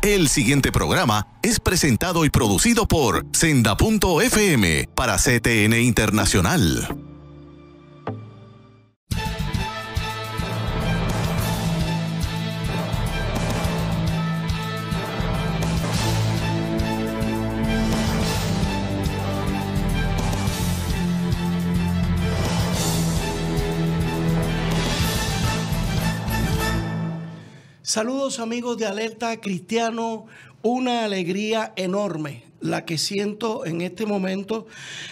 El siguiente programa es presentado y producido por Senda.fm para CTN Internacional. Saludos amigos de Alerta Cristiano, una alegría enorme la que siento en este momento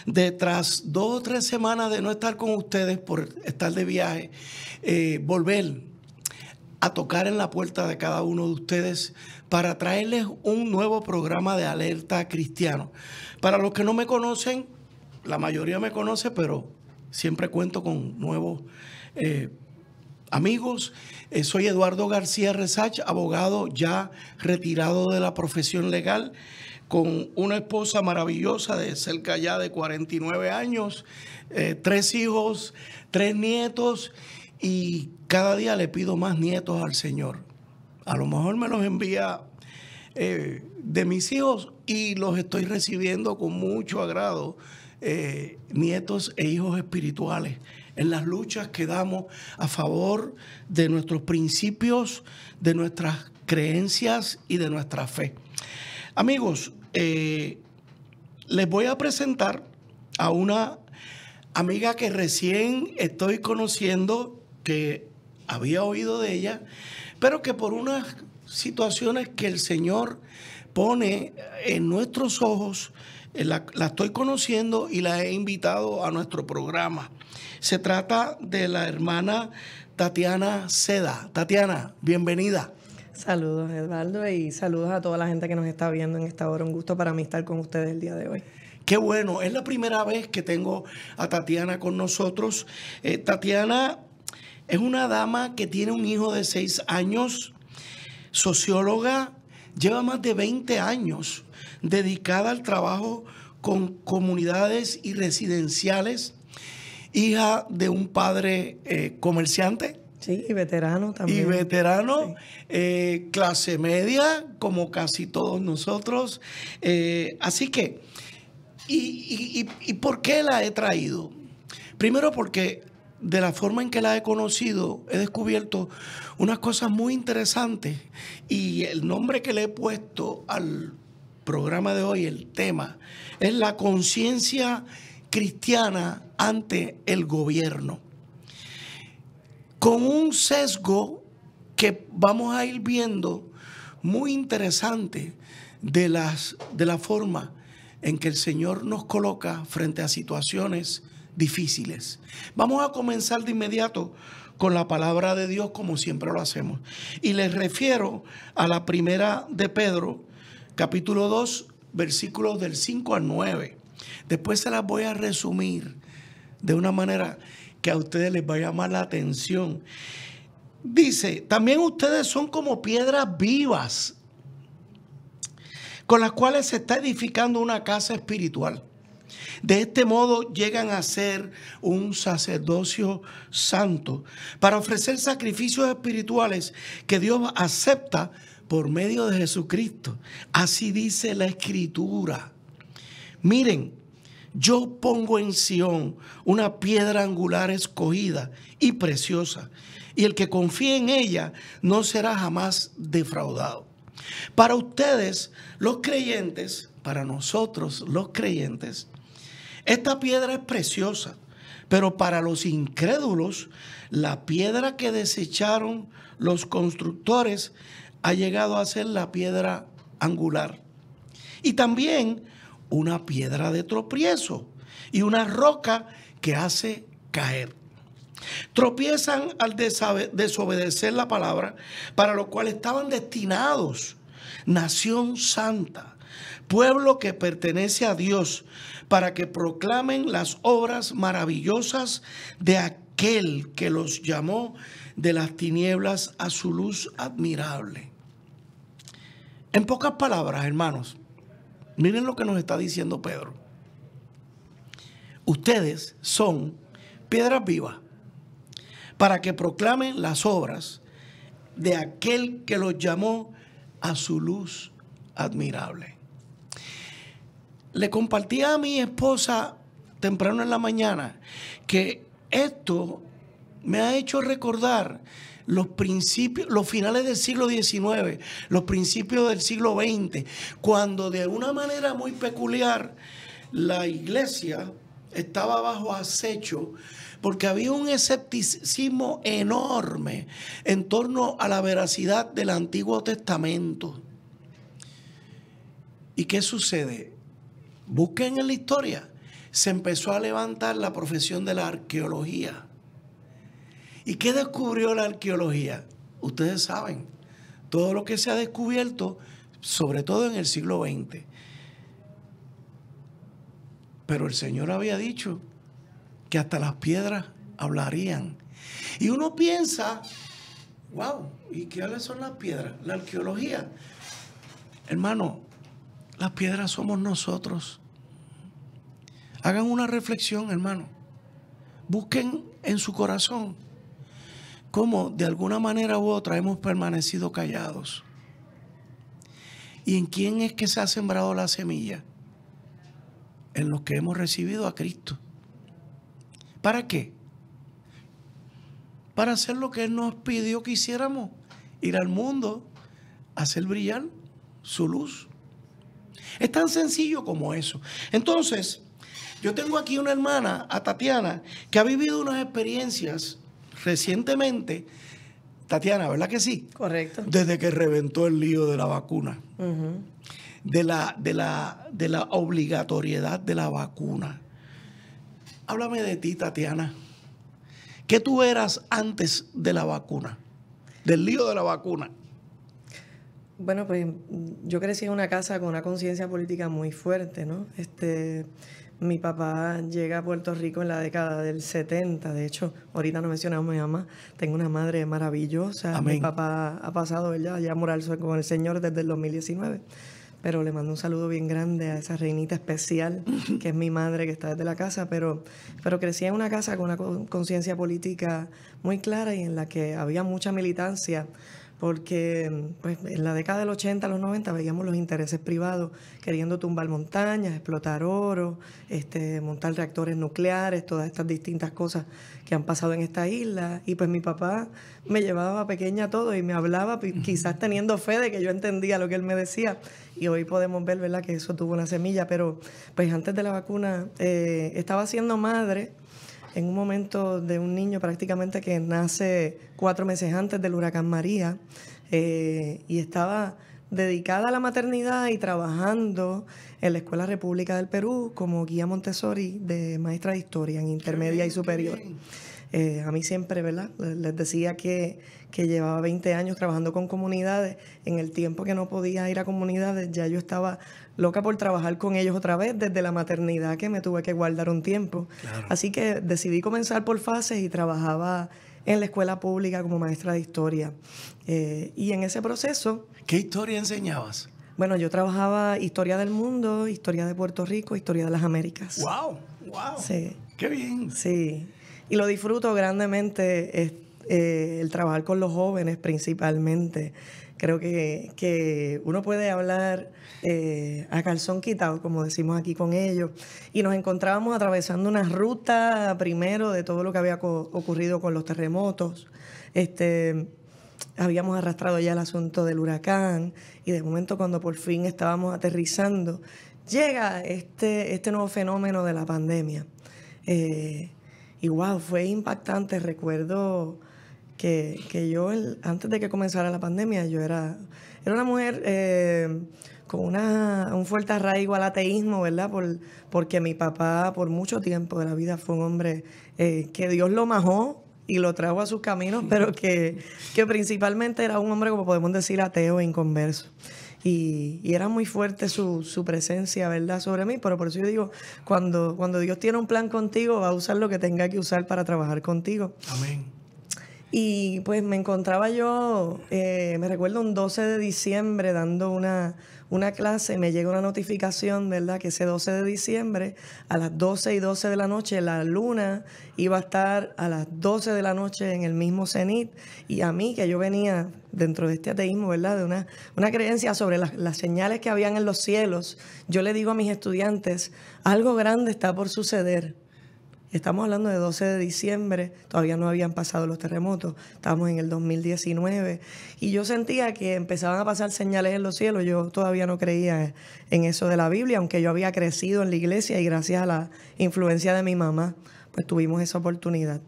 de tras 2 o 3 semanas de no estar con ustedes por estar de viaje, volver a tocar en la puerta de cada uno de ustedes para traerles un nuevo programa de Alerta Cristiano. Para los que no me conocen, la mayoría me conoce, pero siempre cuento con nuevos amigos. Soy Eduardo García Resach, abogado ya retirado de la profesión legal, con una esposa maravillosa de cerca ya de 49 años, 3 hijos, 3 nietos, y cada día le pido más nietos al Señor. A lo mejor me los envía de mis hijos y los estoy recibiendo con mucho agrado, nietos e hijos espirituales, en las luchas que damos a favor de nuestros principios, de nuestras creencias y de nuestra fe. Amigos, les voy a presentar a una amiga que recién estoy conociendo, que había oído de ella, pero que por unas situaciones que el Señor pone en nuestros ojos, la estoy conociendo y la he invitado a nuestro programa. Se trata de la hermana Tatiana Seda. Tatiana, bienvenida. Saludos, Eduardo, y saludos a toda la gente que nos está viendo en esta hora. Un gusto para mí estar con ustedes el día de hoy. Qué bueno, es la primera vez que tengo a Tatiana con nosotros. Tatiana es una dama que tiene un hijo de 6 años, socióloga, lleva más de 20 años dedicada al trabajo con comunidades y residenciales, hija de un padre comerciante. Sí, y veterano también. Y veterano, sí. Clase media, como casi todos nosotros. Así que, ¿y por qué la he traído? Primero porque de la forma en que la he conocido, he descubierto unas cosas muy interesantes. Y el nombre que le he puesto al programa de hoy, el tema, es la conciencia cristiana ante el gobierno, con un sesgo que vamos a ir viendo muy interesante de la forma en que el Señor nos coloca frente a situaciones difíciles. Vamos a comenzar de inmediato con la palabra de Dios, como siempre lo hacemos, y les refiero a la primera de Pedro, capítulo 2, versículos del 5 al 9. Después se las voy a resumir de una manera que a ustedes les va a llamar la atención. Dice, también ustedes son como piedras vivas, con las cuales se está edificando una casa espiritual. De este modo llegan a ser un sacerdocio santo para ofrecer sacrificios espirituales que Dios acepta por medio de Jesucristo. Así dice la Escritura. Miren, yo pongo en Sión una piedra angular escogida y preciosa, y el que confíe en ella no será jamás defraudado. Para ustedes, los creyentes, para nosotros, los creyentes, esta piedra es preciosa, pero para los incrédulos, la piedra que desecharon los constructores ha llegado a ser la piedra angular. Y también una piedra de tropiezo y una roca que hace caer. Tropiezan al desobedecer la palabra, para lo cual estaban destinados, nación santa, pueblo que pertenece a Dios, para que proclamen las obras maravillosas de aquel que los llamó de las tinieblas a su luz admirable. En pocas palabras, hermanos, miren lo que nos está diciendo Pedro. Ustedes son piedras vivas para que proclamen las obras de aquel que los llamó a su luz admirable. Le compartía a mi esposa temprano en la mañana que esto me ha hecho recordar los principios, los finales del siglo XIX, los principios del siglo XX, cuando de una manera muy peculiar la iglesia estaba bajo acecho porque había un escepticismo enorme en torno a la veracidad del Antiguo Testamento. ¿Y qué sucede? Busquen en la historia. Se empezó a levantar la profesión de la arqueología. ¿Y qué descubrió la arqueología? Ustedes saben, todo lo que se ha descubierto, sobre todo en el siglo XX. Pero el Señor había dicho que hasta las piedras hablarían. Y uno piensa, wow, ¿y qué son las piedras? La arqueología. Hermano, las piedras somos nosotros. Hagan una reflexión, hermano. Busquen en su corazón cómo de alguna manera u otra hemos permanecido callados. ¿Y en quién es que se ha sembrado la semilla? En los que hemos recibido a Cristo. ¿Para qué? Para hacer lo que Él nos pidió que hiciéramos. Ir al mundo, hacer brillar su luz. Es tan sencillo como eso. Entonces, yo tengo aquí una hermana, a Tatiana, que ha vivido unas experiencias recientemente. Tatiana, ¿verdad que sí? Correcto. Desde que reventó el lío de la vacuna. De la obligatoriedad de la vacuna. Háblame de ti, Tatiana. ¿Qué tú eras antes de la vacuna? Del lío de la vacuna. Bueno, pues yo crecí en una casa con una conciencia política muy fuerte, ¿no? Mi papá llega a Puerto Rico en la década del 70. De hecho, ahorita no mencionamos a mi mamá. Tengo una madre maravillosa. Amén. Mi papá ha pasado, ¿verdad?, ya a morar con el Señor desde el 2019. Pero le mando un saludo bien grande a esa reinita especial, que es mi madre, que está desde la casa. Pero crecí en una casa con una conciencia política muy clara y en la que había mucha militancia. Porque pues, en la década del 80 a los 90 veíamos los intereses privados queriendo tumbar montañas, explotar oro, montar reactores nucleares, todas estas distintas cosas que han pasado en esta isla. Y pues mi papá me llevaba pequeña todo y me hablaba, quizás teniendo fe de que yo entendía lo que él me decía. Y hoy podemos ver, ¿verdad?, que eso tuvo una semilla. Pero pues antes de la vacuna estaba siendo madre en un momento de un niño prácticamente que nace 4 meses antes del huracán María, y estaba dedicada a la maternidad y trabajando en la Escuela República del Perú como guía Montessori de maestra de historia en intermedia y superior. A mí siempre, ¿verdad?, les decía que llevaba 20 años trabajando con comunidades. En el tiempo que no podía ir a comunidades, ya yo estaba loca por trabajar con ellos otra vez, desde la maternidad, que me tuve que guardar un tiempo. Claro. Así que decidí comenzar por fases y trabajaba en la escuela pública como maestra de historia. Y en ese proceso... ¿Qué historia enseñabas? Bueno, yo trabajaba historia del mundo, historia de Puerto Rico, historia de las Américas. ¡Wow! ¡Wow! Sí. ¡Qué bien! Sí. Y lo disfruto grandemente, el trabajar con los jóvenes principalmente. Creo que uno puede hablar a calzón quitado, como decimos aquí con ellos. Y nos encontrábamos atravesando una ruta primero de todo lo que había ocurrido con los terremotos. Habíamos arrastrado ya el asunto del huracán y de momento cuando por fin estábamos aterrizando, llega este nuevo fenómeno de la pandemia. Y wow, fue impactante. Recuerdo que yo, antes de que comenzara la pandemia, yo era una mujer con un fuerte arraigo al ateísmo, ¿verdad? Porque mi papá, por mucho tiempo de la vida, fue un hombre que Dios lo majó y lo trajo a sus caminos, pero que principalmente era un hombre, como podemos decir, ateo e inconverso. Y era muy fuerte su presencia, ¿verdad?, sobre mí. Pero por eso yo digo, cuando Dios tiene un plan contigo, va a usar lo que tenga que usar para trabajar contigo. Amén. Y pues me encontraba yo, me recuerdo un 12 de diciembre dando una clase, me llega una notificación, ¿verdad? Que ese 12 de diciembre a las 12:12 de la noche la luna iba a estar a las 12 de la noche en el mismo cenit, y a mí, que yo venía dentro de este ateísmo, ¿verdad? De una creencia sobre las señales que habían en los cielos, yo le digo a mis estudiantes, algo grande está por suceder. Estamos hablando de 12 de diciembre, todavía no habían pasado los terremotos, estábamos en el 2019, y yo sentía que empezaban a pasar señales en los cielos. Yo todavía no creía en eso de la Biblia, aunque yo había crecido en la iglesia y gracias a la influencia de mi mamá, pues tuvimos esa oportunidad.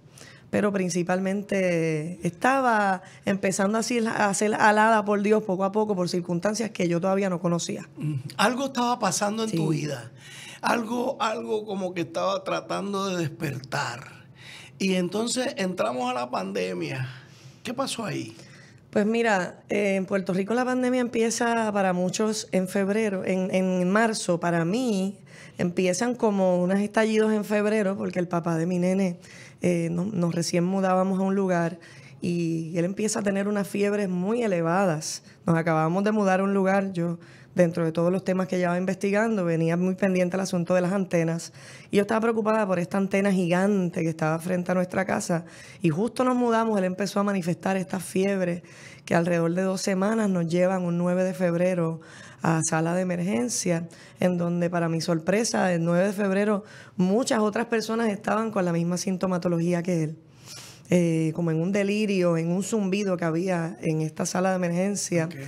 Pero principalmente estaba empezando a ser alada por Dios poco a poco por circunstancias que yo todavía no conocía. Algo estaba pasando en Sí. tu vida. Algo como que estaba tratando de despertar. Y entonces entramos a la pandemia. ¿Qué pasó ahí? Pues mira, en Puerto Rico la pandemia empieza para muchos en febrero, en marzo. Para mí empiezan como unos estallidos en febrero, porque el papá de mi nene nos recién mudábamos a un lugar y él empieza a tener unas fiebres muy elevadas. Nos acabamos de mudar a un lugar, yo dentro de todos los temas que llevaba investigando, venía muy pendiente al asunto de las antenas. Y yo estaba preocupada por esta antena gigante que estaba frente a nuestra casa. Y justo nos mudamos, él empezó a manifestar estas fiebres que alrededor de 2 semanas nos llevan un 9 de febrero a sala de emergencia, en donde para mi sorpresa, el 9 de febrero, muchas otras personas estaban con la misma sintomatología que él. Como en un delirio, en un zumbido que había en esta sala de emergencia. Okay.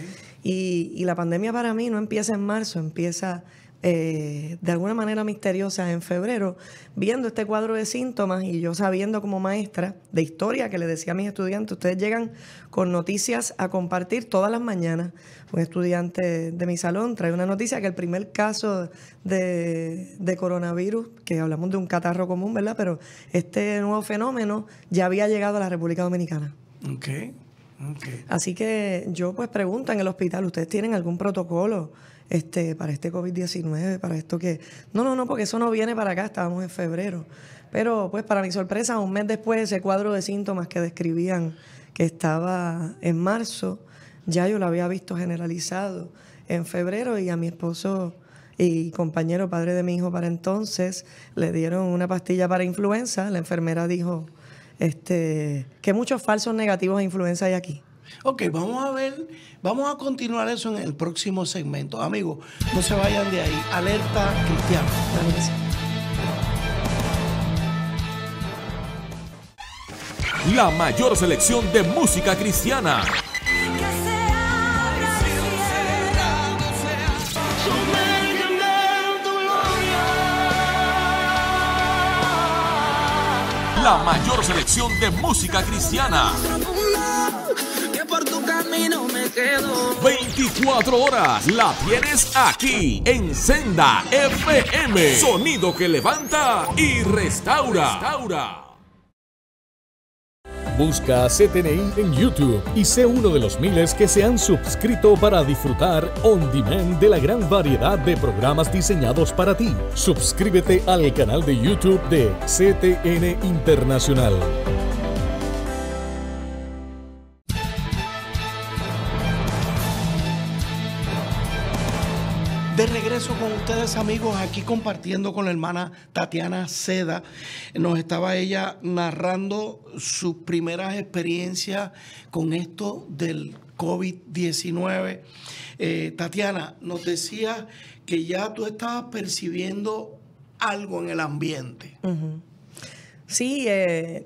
Y la pandemia para mí no empieza en marzo, empieza de alguna manera misteriosa en febrero, viendo este cuadro de síntomas y yo sabiendo como maestra de historia que le decía a mis estudiantes, ustedes llegan con noticias a compartir todas las mañanas. Un estudiante de mi salón trae una noticia que el primer caso de coronavirus, que hablamos de un catarro común, ¿verdad? Pero este nuevo fenómeno ya había llegado a la República Dominicana. Okay. Así que yo pues pregunto en el hospital, ¿ustedes tienen algún protocolo para este COVID-19, para esto que...? No, porque eso no viene para acá, estábamos en febrero. Pero pues para mi sorpresa, un mes después, ese cuadro de síntomas que describían que estaba en marzo, ya yo lo había visto generalizado en febrero, y a mi esposo y compañero, padre de mi hijo para entonces, le dieron una pastilla para influenza. La enfermera dijo que muchos falsos negativos a influenza hay aquí. Ok, vamos a continuar eso en el próximo segmento. Amigos, no se vayan de ahí. Alerta Cristiana. La mayor selección de música cristiana. La mayor selección de música cristiana. Que por tu camino me quedo. 24 horas la tienes aquí en Senda FM. Sonido que levanta y restaura. Busca CTNI en YouTube y sé uno de los miles que se han suscrito para disfrutar on demand de la gran variedad de programas diseñados para ti. Suscríbete al canal de YouTube de CTN Internacional. De regreso con ustedes, amigos, aquí compartiendo con la hermana Tatiana Seda. Nos estaba ella narrando sus primeras experiencias con esto del COVID-19. Tatiana, nos decía que ya tú estabas percibiendo algo en el ambiente. Uh-huh. Sí,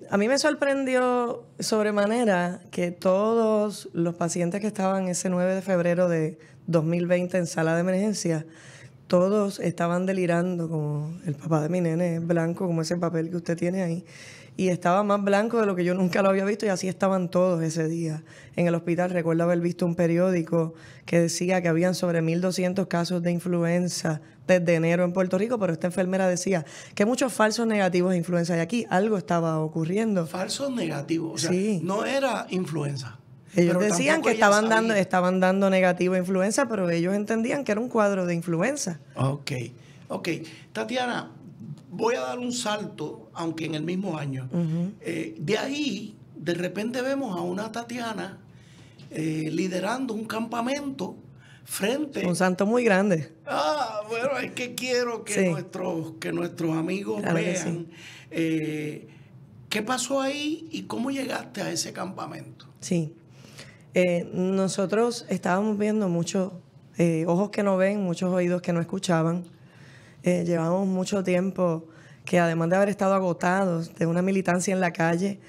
a mí me sorprendió sobremanera que todos los pacientes que estaban ese 9 de febrero de 2020 en sala de emergencia, todos estaban delirando, como el papá de mi nene es blanco, como ese papel que usted tiene ahí, y estaba más blanco de lo que yo nunca lo había visto, y así estaban todos ese día en el hospital. Recuerdo haber visto un periódico que decía que habían sobre 1.200 casos de influenza desde enero en Puerto Rico, pero esta enfermera decía que muchos falsos negativos de influenza, y aquí algo estaba ocurriendo. Falsos negativos, o sea, sí. No era influenza. Ellos decían que estaban dando negativo a influenza, pero ellos entendían que era un cuadro de influenza. Ok. Tatiana, voy a dar un salto, aunque en el mismo año. Uh-huh. De ahí de repente vemos a una Tatiana liderando un campamento frente... Un santo muy grande. Bueno, es que quiero que, sí, nuestros amigos claro vean qué pasó ahí y cómo llegaste a ese campamento. Sí. Nosotros estábamos viendo muchos ojos que no ven, muchos oídos que no escuchaban. Llevamos mucho tiempo que, además de haber estado agotados de una militancia en la calle,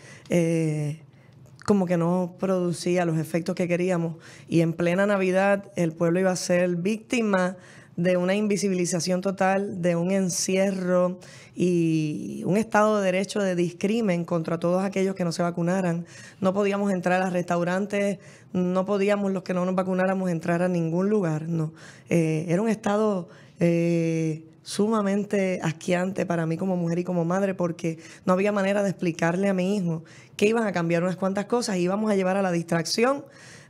como que no producía los efectos que queríamos. Y en plena Navidad el pueblo iba a ser víctima de una invisibilización total, de un encierro y un Estado de Derecho de discrimen contra todos aquellos que no se vacunaran. No podíamos entrar a restaurantes, no podíamos, los que no nos vacunáramos, entrar a ningún lugar. No. Era un Estado sumamente asqueante para mí como mujer y como madre, porque no había manera de explicarle a mi hijo que iban a cambiar unas cuantas cosas y íbamos a llevar a la distracción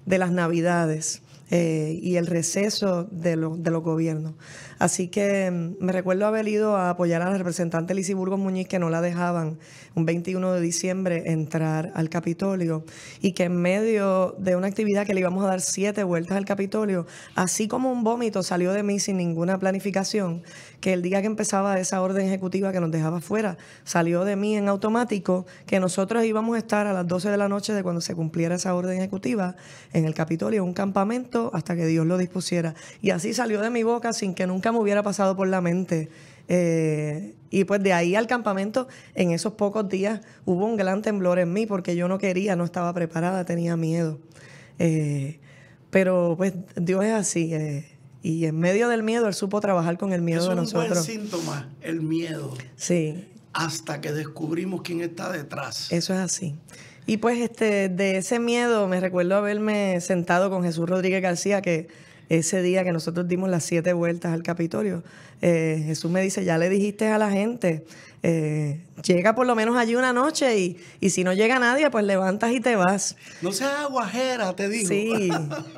de las Navidades y el receso de los gobiernos. Así que me recuerdo haber ido a apoyar a la representante Lizy Burgos Muñiz, que no la dejaban un 21 de diciembre entrar al Capitolio, y que en medio de una actividad que le íbamos a dar 7 vueltas al Capitolio, así como un vómito salió de mí sin ninguna planificación, que el día que empezaba esa orden ejecutiva que nos dejaba fuera, salió de mí en automático que nosotros íbamos a estar a las 12 de la noche de cuando se cumpliera esa orden ejecutiva en el Capitolio, un campamento hasta que Dios lo dispusiera. Y así salió de mi boca sin que nunca me hubiera pasado por la mente. Y pues de ahí al campamento, en esos pocos días, hubo un gran temblor en mí porque yo no quería, no estaba preparada, tenía miedo. Pero pues Dios es así. Y en medio del miedo, Él supo trabajar con el miedo de nosotros. Es un buen síntoma, el miedo. Sí. Hasta que descubrimos quién está detrás. Eso es así. Y pues de ese miedo me recuerdo haberme sentado con Jesús Rodríguez García, que ese día que nosotros dimos las 7 vueltas al Capitolio, Jesús me dice, ya le dijiste a la gente, llega por lo menos allí una noche y si no llega nadie, pues levantas y te vas. No seas aguajera, te digo. Sí,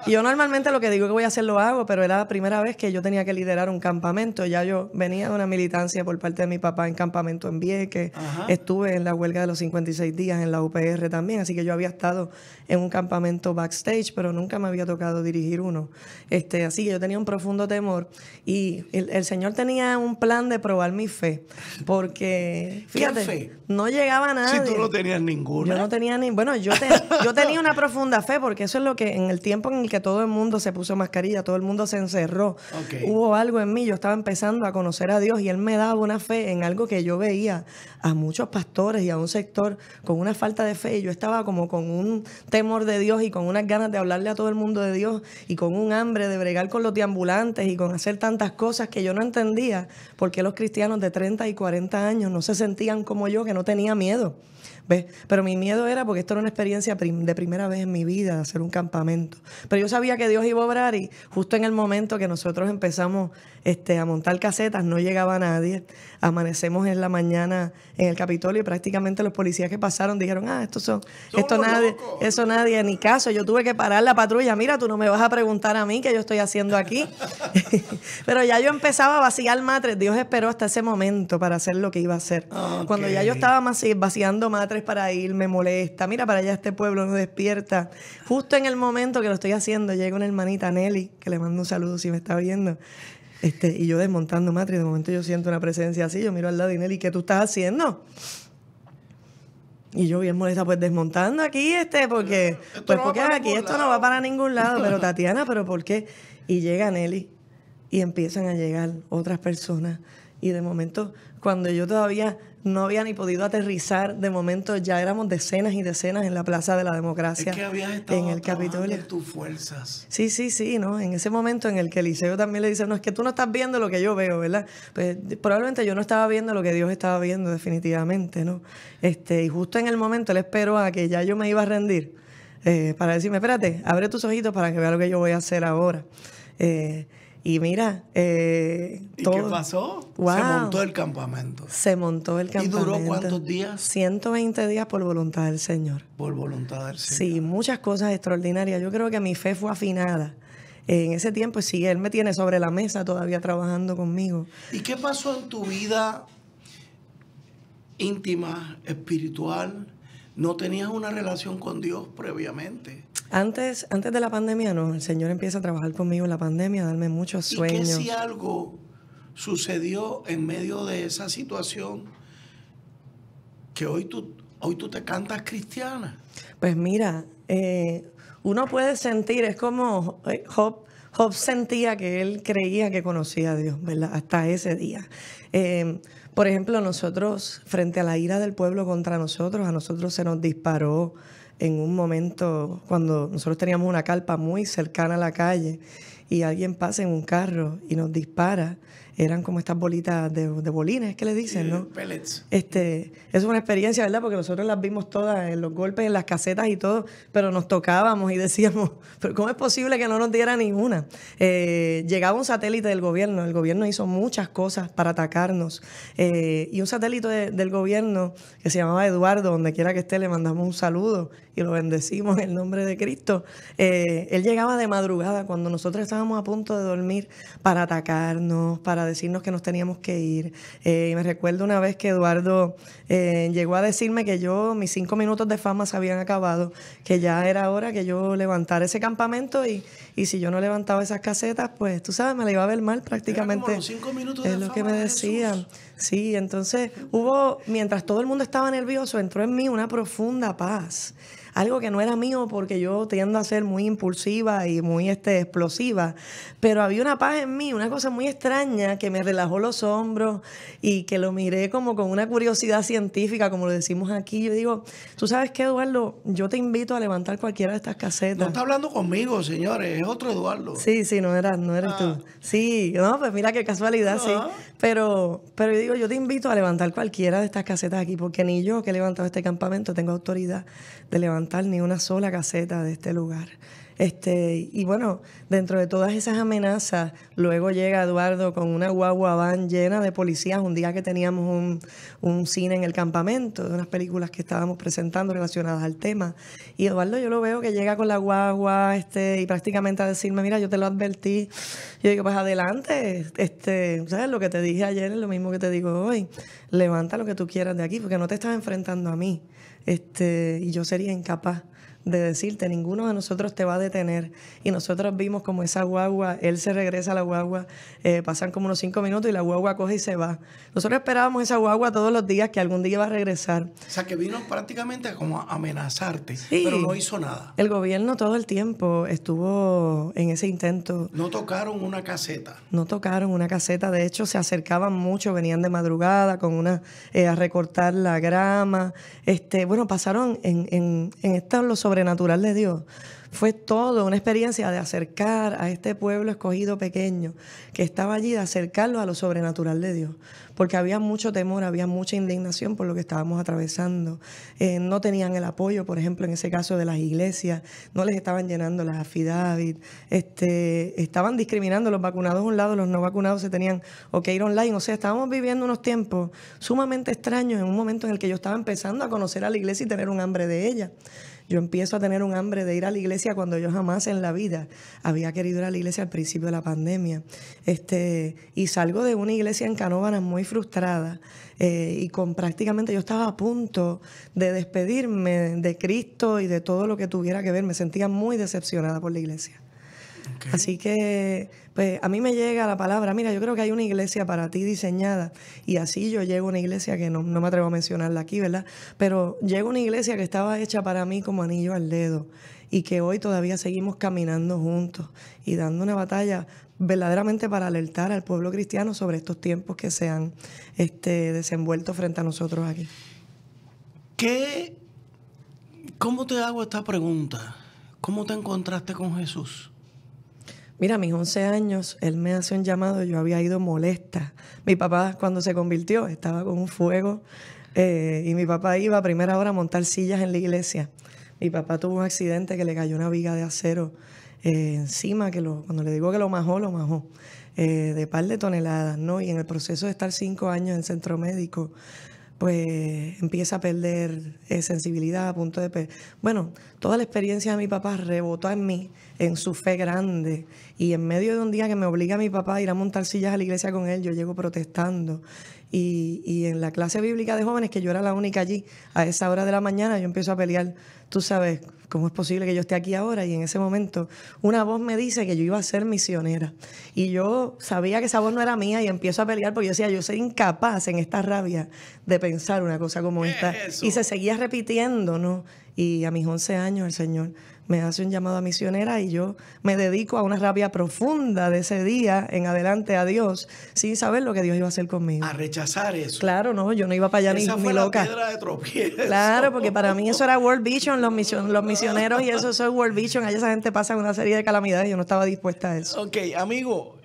yo normalmente lo que digo que voy a hacer lo hago, pero era la primera vez que yo tenía que liderar un campamento. Ya yo venía de una militancia por parte de mi papá en campamento en Vieques. Ajá. Estuve en la huelga de los 56 días en la UPR también, así que yo había estado en un campamento backstage, pero nunca me había tocado dirigir uno. Así que yo tenía un profundo temor y el Señor tenía un plan de probar mi fe, porque fíjate, fe? No llegaba nadie. Si tú no tenías ninguna. Yo no tenía ni, bueno, yo tenía una profunda fe, porque eso es lo que en el tiempo en el que todo el mundo se puso mascarilla, todo el mundo se encerró, hubo algo en mí, yo estaba empezando a conocer a Dios y Él me daba una fe en algo que yo veía a muchos pastores y a un sector con una falta de fe, y yo estaba como con un temor de Dios y con unas ganas de hablarle a todo el mundo de Dios y con un hambre de bregar con los deambulantes y con hacer tantas cosas que yo no entendía por qué los cristianos de 30 y 40 años no se sentían como yo, que no tenía miedo. ¿Ves? Pero mi miedo era porque esto era una experiencia de primera vez en mi vida, de hacer un campamento. Pero yo sabía que Dios iba a obrar, y justo en el momento que nosotros empezamos a montar casetas, no llegaba nadie. Amanecemos en la mañana en el Capitolio y prácticamente los policías que pasaron dijeron, nadie, ni caso. Yo tuve que parar la patrulla. Mira, tú no me vas a preguntar a mí qué yo estoy haciendo aquí. Pero ya yo empezaba a vaciar matres. Dios esperó hasta ese momento para hacer lo que iba a hacer. Okay. Cuando ya yo estaba vaciando matres para ir, me molesta. Mira, para allá este pueblo no despierta. Justo en el momento que lo estoy haciendo, llega una hermanita, Nelly, que le mando un saludo si me está viendo. Y yo desmontando matres, de momento yo siento una presencia así, yo miro al lado y Nelly, ¿qué tú estás haciendo? Y yo bien molesta, pues desmontando aquí, porque aquí esto no va para ningún lado. Pero Tatiana, ¿pero por qué? Y llega Nelly y empiezan a llegar otras personas. Y de momento, cuando yo todavía no había ni podido aterrizar, de momento ya éramos decenas y decenas en la Plaza de la Democracia. Es que habías estado en el Capitolio. En tus fuerzas. Sí, ¿no? En ese momento en el que Eliseo también le dice, no, es que tú no estás viendo lo que yo veo, ¿verdad? Pues probablemente yo no estaba viendo lo que Dios estaba viendo, definitivamente, ¿no? Y justo en el momento Él esperó a que ya yo me iba a rendir, para decirme, espérate, abre tus ojitos para que vea lo que yo voy a hacer ahora. Y mira, ¿y todo, qué pasó? Wow, se montó el campamento. Se montó el campamento. ¿Y duró cuántos días? 120 días por voluntad del Señor. Por voluntad del Señor. Sí, muchas cosas extraordinarias. Yo creo que mi fe fue afinada. En ese tiempo, sí, Él me tiene sobre la mesa todavía trabajando conmigo. ¿Y qué pasó en tu vida íntima, espiritual, ¿No tenías una relación con Dios previamente? Antes de la pandemia, no. El Señor empieza a trabajar conmigo en la pandemia, a darme muchos sueños. ¿Y qué si algo sucedió en medio de esa situación que hoy tú te cantas cristiana? Pues mira, uno puede sentir, es como Job sentía que él creía que conocía a Dios, ¿verdad? Hasta ese día. Por ejemplo, nosotros, frente a la ira del pueblo contra nosotros, a nosotros se nos disparó en un momento cuando nosotros teníamos una carpa muy cercana a la calle y alguien pasa en un carro y nos dispara. Eran como estas bolitas de bolines, que le dicen, ¿no? Pellets. Es una experiencia, ¿verdad? Porque nosotros las vimos todas en los golpes, en las casetas y todo, pero nos tocábamos y decíamos, ¿pero cómo es posible que no nos diera ninguna? Llegaba un satélite del gobierno, el gobierno hizo muchas cosas para atacarnos, y un satélite del gobierno que se llamaba Eduardo, donde quiera que esté, le mandamos un saludo y lo bendecimos en el nombre de Cristo. Él llegaba de madrugada cuando nosotros estábamos a punto de dormir para atacarnos, para decirnos que nos teníamos que ir. Y me recuerdo una vez que Eduardo llegó a decirme que mis 5 minutos de fama se habían acabado, que ya era hora que yo levantara ese campamento y si yo no levantaba esas casetas, pues tú sabes, me la iba a ver mal prácticamente. Era como los 5 minutos de es lo fama que me de decían. Jesús. Sí, entonces mientras todo el mundo estaba nervioso, entró en mí una profunda paz. Algo que no era mío porque yo tiendo a ser muy impulsiva y muy explosiva, pero había una paz en mí, una cosa muy extraña que me relajó los hombros y que lo miré como con una curiosidad científica, como lo decimos aquí. Yo digo, ¿tú sabes qué, Eduardo? Yo te invito a levantar cualquiera de estas casetas. No está hablando conmigo, señores, es otro Eduardo. Sí, no eres tú. Sí, no, pues mira qué casualidad, sí. Pero yo digo, yo te invito a levantar cualquiera de estas casetas aquí, porque ni yo que he levantado este campamento tengo autoridad de levantar ni una sola caseta de este lugar. Y bueno, dentro de todas esas amenazas, luego llega Eduardo con una guagua van llena de policías un día que teníamos un cine en el campamento, de unas películas que estábamos presentando relacionadas al tema. Y Eduardo yo lo veo que llega con la guagua y prácticamente a decirme, mira, yo te lo advertí. Yo digo, pues adelante, ¿sabes? Lo que te dije ayer es lo mismo que te digo hoy. Levanta lo que tú quieras de aquí, porque no te estás enfrentando a mí. Y yo sería incapaz de decirte, ninguno de nosotros te va a detener. Y nosotros vimos como esa guagua, él se regresa a la guagua, pasan como unos 5 minutos y la guagua coge y se va. Nosotros esperábamos esa guagua todos los días, que algún día iba a regresar. O sea, que vino prácticamente como a amenazarte, sí, pero no hizo nada. El gobierno todo el tiempo estuvo en ese intento. No tocaron una caseta. No tocaron una caseta, de hecho se acercaban mucho, venían de madrugada con a recortar la grama. Bueno, pasaron en esto lo sobrenatural de Dios. Fue todo una experiencia de acercar a este pueblo escogido pequeño que estaba allí, de acercarlo a lo sobrenatural de Dios. Porque había mucho temor, había mucha indignación por lo que estábamos atravesando. No tenían el apoyo, por ejemplo, en ese caso de las iglesias, no les estaban llenando las affidavit, estaban discriminando los vacunados a un lado, los no vacunados se tenían que ir online. O sea, estábamos viviendo unos tiempos sumamente extraños en un momento en el que yo estaba empezando a conocer a la iglesia y tener un hambre de ella. Yo empiezo a tener un hambre de ir a la iglesia cuando yo jamás en la vida había querido ir a la iglesia al principio de la pandemia. Y salgo de una iglesia en Canóvanas muy frustrada y con prácticamente yo estaba a punto de despedirme de Cristo y de todo lo que tuviera que ver. Me sentía muy decepcionada por la iglesia. Okay. Así que, pues, a mí me llega la palabra, mira, yo creo que hay una iglesia para ti diseñada, y así yo llego a una iglesia que no me atrevo a mencionarla aquí, ¿verdad? Pero llego a una iglesia que estaba hecha para mí como anillo al dedo, y que hoy todavía seguimos caminando juntos y dando una batalla verdaderamente para alertar al pueblo cristiano sobre estos tiempos que se han desenvuelto frente a nosotros aquí. ¿Cómo te hago esta pregunta? ¿Cómo te encontraste con Jesús? Mira, a mis 11 años, él me hace un llamado, yo había ido molesta. Mi papá, cuando se convirtió, estaba con un fuego y mi papá iba a primera hora a montar sillas en la iglesia. Mi papá tuvo un accidente que le cayó una viga de acero encima, cuando le digo que lo majó, de par de toneladas, ¿no? Y en el proceso de estar 5 años en centro médico, pues empieza a perder sensibilidad a punto de... Bueno, toda la experiencia de mi papá rebotó en mí, en su fe grande. Y en medio de un día que me obliga a mi papá a ir a montar sillas a la iglesia con él, yo llego protestando. Y en la clase bíblica de jóvenes, que yo era la única allí, a esa hora de la mañana, yo empiezo a pelear. Tú sabes, ¿cómo es posible que yo esté aquí ahora? Y en ese momento una voz me dice que yo iba a ser misionera. Y yo sabía que esa voz no era mía y empiezo a pelear porque yo decía, yo soy incapaz en esta rabia de pensar una cosa como esta. Y se seguía repitiendo, ¿no? Y a mis 11 años el Señor me hace un llamado a misionera y yo me dedico a una rabia profunda de ese día en adelante a Dios, sin saber lo que Dios iba a hacer conmigo. A rechazar eso. Claro, no, yo no iba para allá Esa ni fue loca. la piedra de tropiezo. Claro, porque para mí eso era World Vision, los misioneros y eso es World Vision. Allá esa gente pasa una serie de calamidades, yo no estaba dispuesta a eso. Ok, amigo,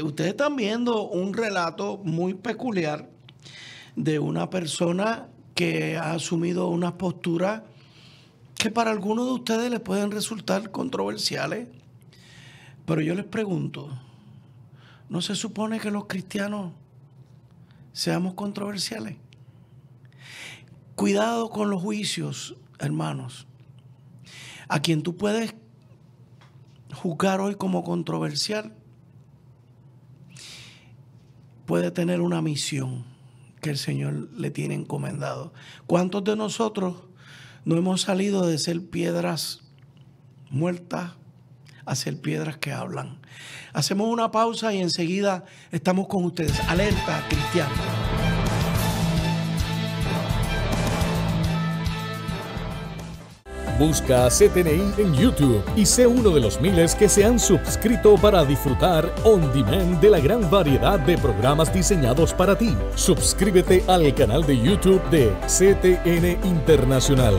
ustedes están viendo un relato muy peculiar de una persona que ha asumido unas posturas que para algunos de ustedes les pueden resultar controversiales, pero yo les pregunto, ¿no se supone que los cristianos seamos controversiales? Cuidado con los juicios, hermanos. A quien tú puedes juzgar hoy como controversial puede tener una misión que el Señor le tiene encomendado. ¿Cuántos de nosotros no hemos salido de ser piedras muertas a ser piedras que hablan? Hacemos una pausa y enseguida estamos con ustedes. Alerta cristiana. Busca CTNI en YouTube y sé uno de los miles que se han suscrito para disfrutar on demand de la gran variedad de programas diseñados para ti. Suscríbete al canal de YouTube de CTN Internacional.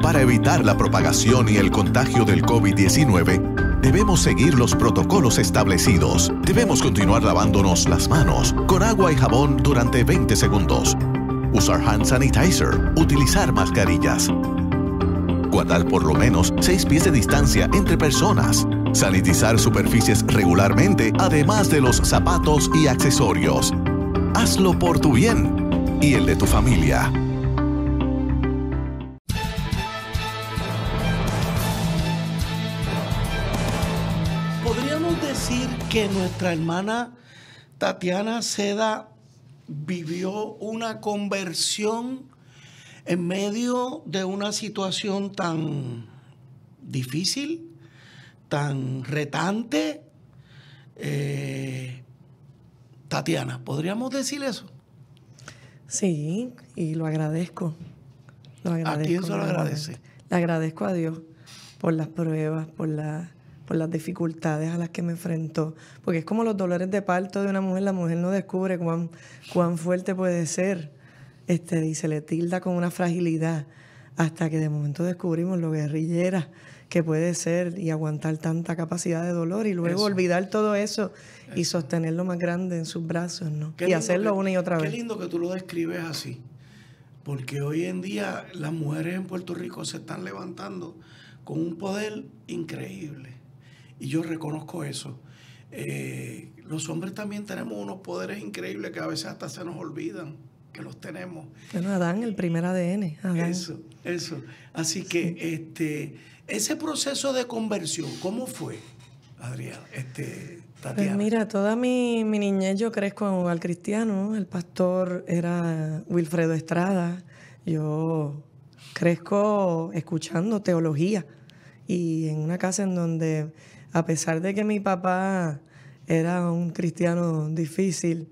Para evitar la propagación y el contagio del COVID-19, debemos seguir los protocolos establecidos. Debemos continuar lavándonos las manos con agua y jabón durante 20 segundos. Usar hand sanitizer, utilizar mascarillas. Guardar por lo menos 6 pies de distancia entre personas. Sanitizar superficies regularmente, además de los zapatos y accesorios. Hazlo por tu bien y el de tu familia. ¿Podríamos decir que nuestra hermana Tatiana Seda vivió una conversión en medio de una situación tan difícil, tan retante? Tatiana, ¿podríamos decir eso? Sí, y lo agradezco. ¿A quién se lo agradece? Le agradezco a Dios por las pruebas, por las dificultades a las que me enfrentó. Porque es como los dolores de parto de una mujer. La mujer no descubre cuán fuerte puede ser. Y se le tilda con una fragilidad hasta que de momento descubrimos lo guerrillera que puede ser y aguantar tanta capacidad de dolor y luego olvidar todo eso y sostenerlo más grande en sus brazos, ¿no? Y hacerlo una y otra vez. Qué lindo que tú lo describes así. Porque hoy en día las mujeres en Puerto Rico se están levantando con un poder increíble. Y yo reconozco eso. Los hombres también tenemos unos poderes increíbles que a veces hasta se nos olvidan que los tenemos. Bueno, Adán, el primer ADN. Adán. Eso. Así que ese proceso de conversión, ¿cómo fue, Adriana? Tatiana. Pues mira, toda mi niñez yo crezco en un hogar cristiano. El pastor era Wilfredo Estrada. Yo crezco escuchando teología y en una casa en donde, a pesar de que mi papá era un cristiano difícil,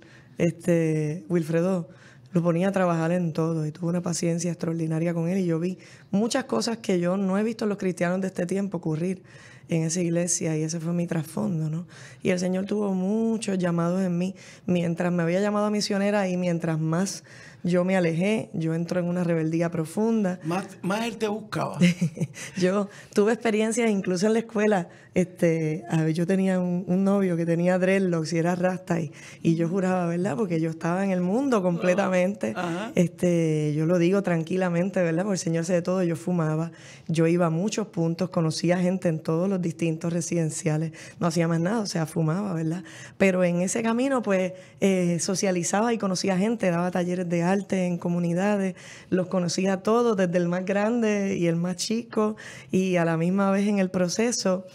Wilfredo lo ponía a trabajar en todo y tuve una paciencia extraordinaria con él y yo vi muchas cosas que yo no he visto en los cristianos de este tiempo ocurrir en esa iglesia y ese fue mi trasfondo, ¿no? Y el Señor tuvo muchos llamados en mí mientras me había llamado misionera y mientras más yo me alejé, yo entro en una rebeldía profunda. Más él te buscaba. Yo tuve experiencias incluso en la escuela. Yo tenía un novio que tenía dreadlocks y era rasta y yo juraba, ¿verdad? Porque yo estaba en el mundo completamente. Yo lo digo tranquilamente, ¿verdad? Porque el Señor sabe de todo. Yo fumaba, yo iba a muchos puntos, conocía gente en todos los distintos residenciales. No hacía más nada, o sea, fumaba, ¿verdad? Pero en ese camino, pues, socializaba y conocía gente, daba talleres de arte en comunidades, los conocía a todos, desde el más grande y el más chico, y a la misma vez en el proceso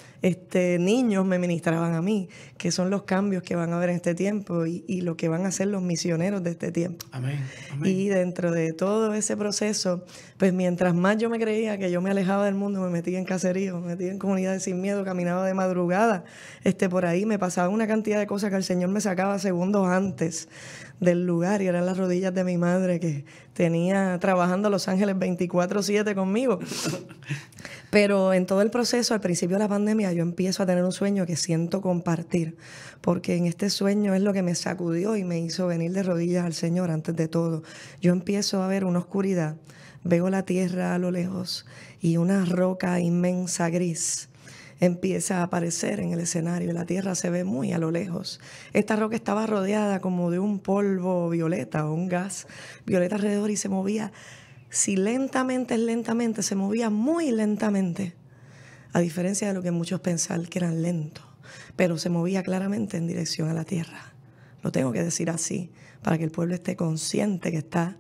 niños me ministraban a mí, que son los cambios que van a haber en este tiempo y lo que van a hacer los misioneros de este tiempo. Amén. Amén. Y dentro de todo ese proceso, pues mientras más yo me creía que yo me alejaba del mundo, me metía en caseríos, me metía en comunidades sin miedo, caminaba de madrugada, por ahí me pasaba una cantidad de cosas que el Señor me sacaba segundos antes del lugar, y eran las rodillas de mi madre que tenía trabajando Los Ángeles 24/7 conmigo. Pero en todo el proceso, al principio de la pandemia, yo empiezo a tener un sueño que siento compartir, porque en este sueño es lo que me sacudió y me hizo venir de rodillas al Señor antes de todo. Yo empiezo a ver una oscuridad, veo la tierra a lo lejos y una roca inmensa gris empieza a aparecer en el escenario. La tierra se ve muy a lo lejos. Esta roca estaba rodeada como de un polvo violeta o un gas violeta alrededor y se movía. Si lentamente, se movía muy lentamente, a diferencia de lo que muchos pensaban que eran lentos, pero se movía claramente en dirección a la tierra. Lo tengo que decir así, para que el pueblo esté consciente que está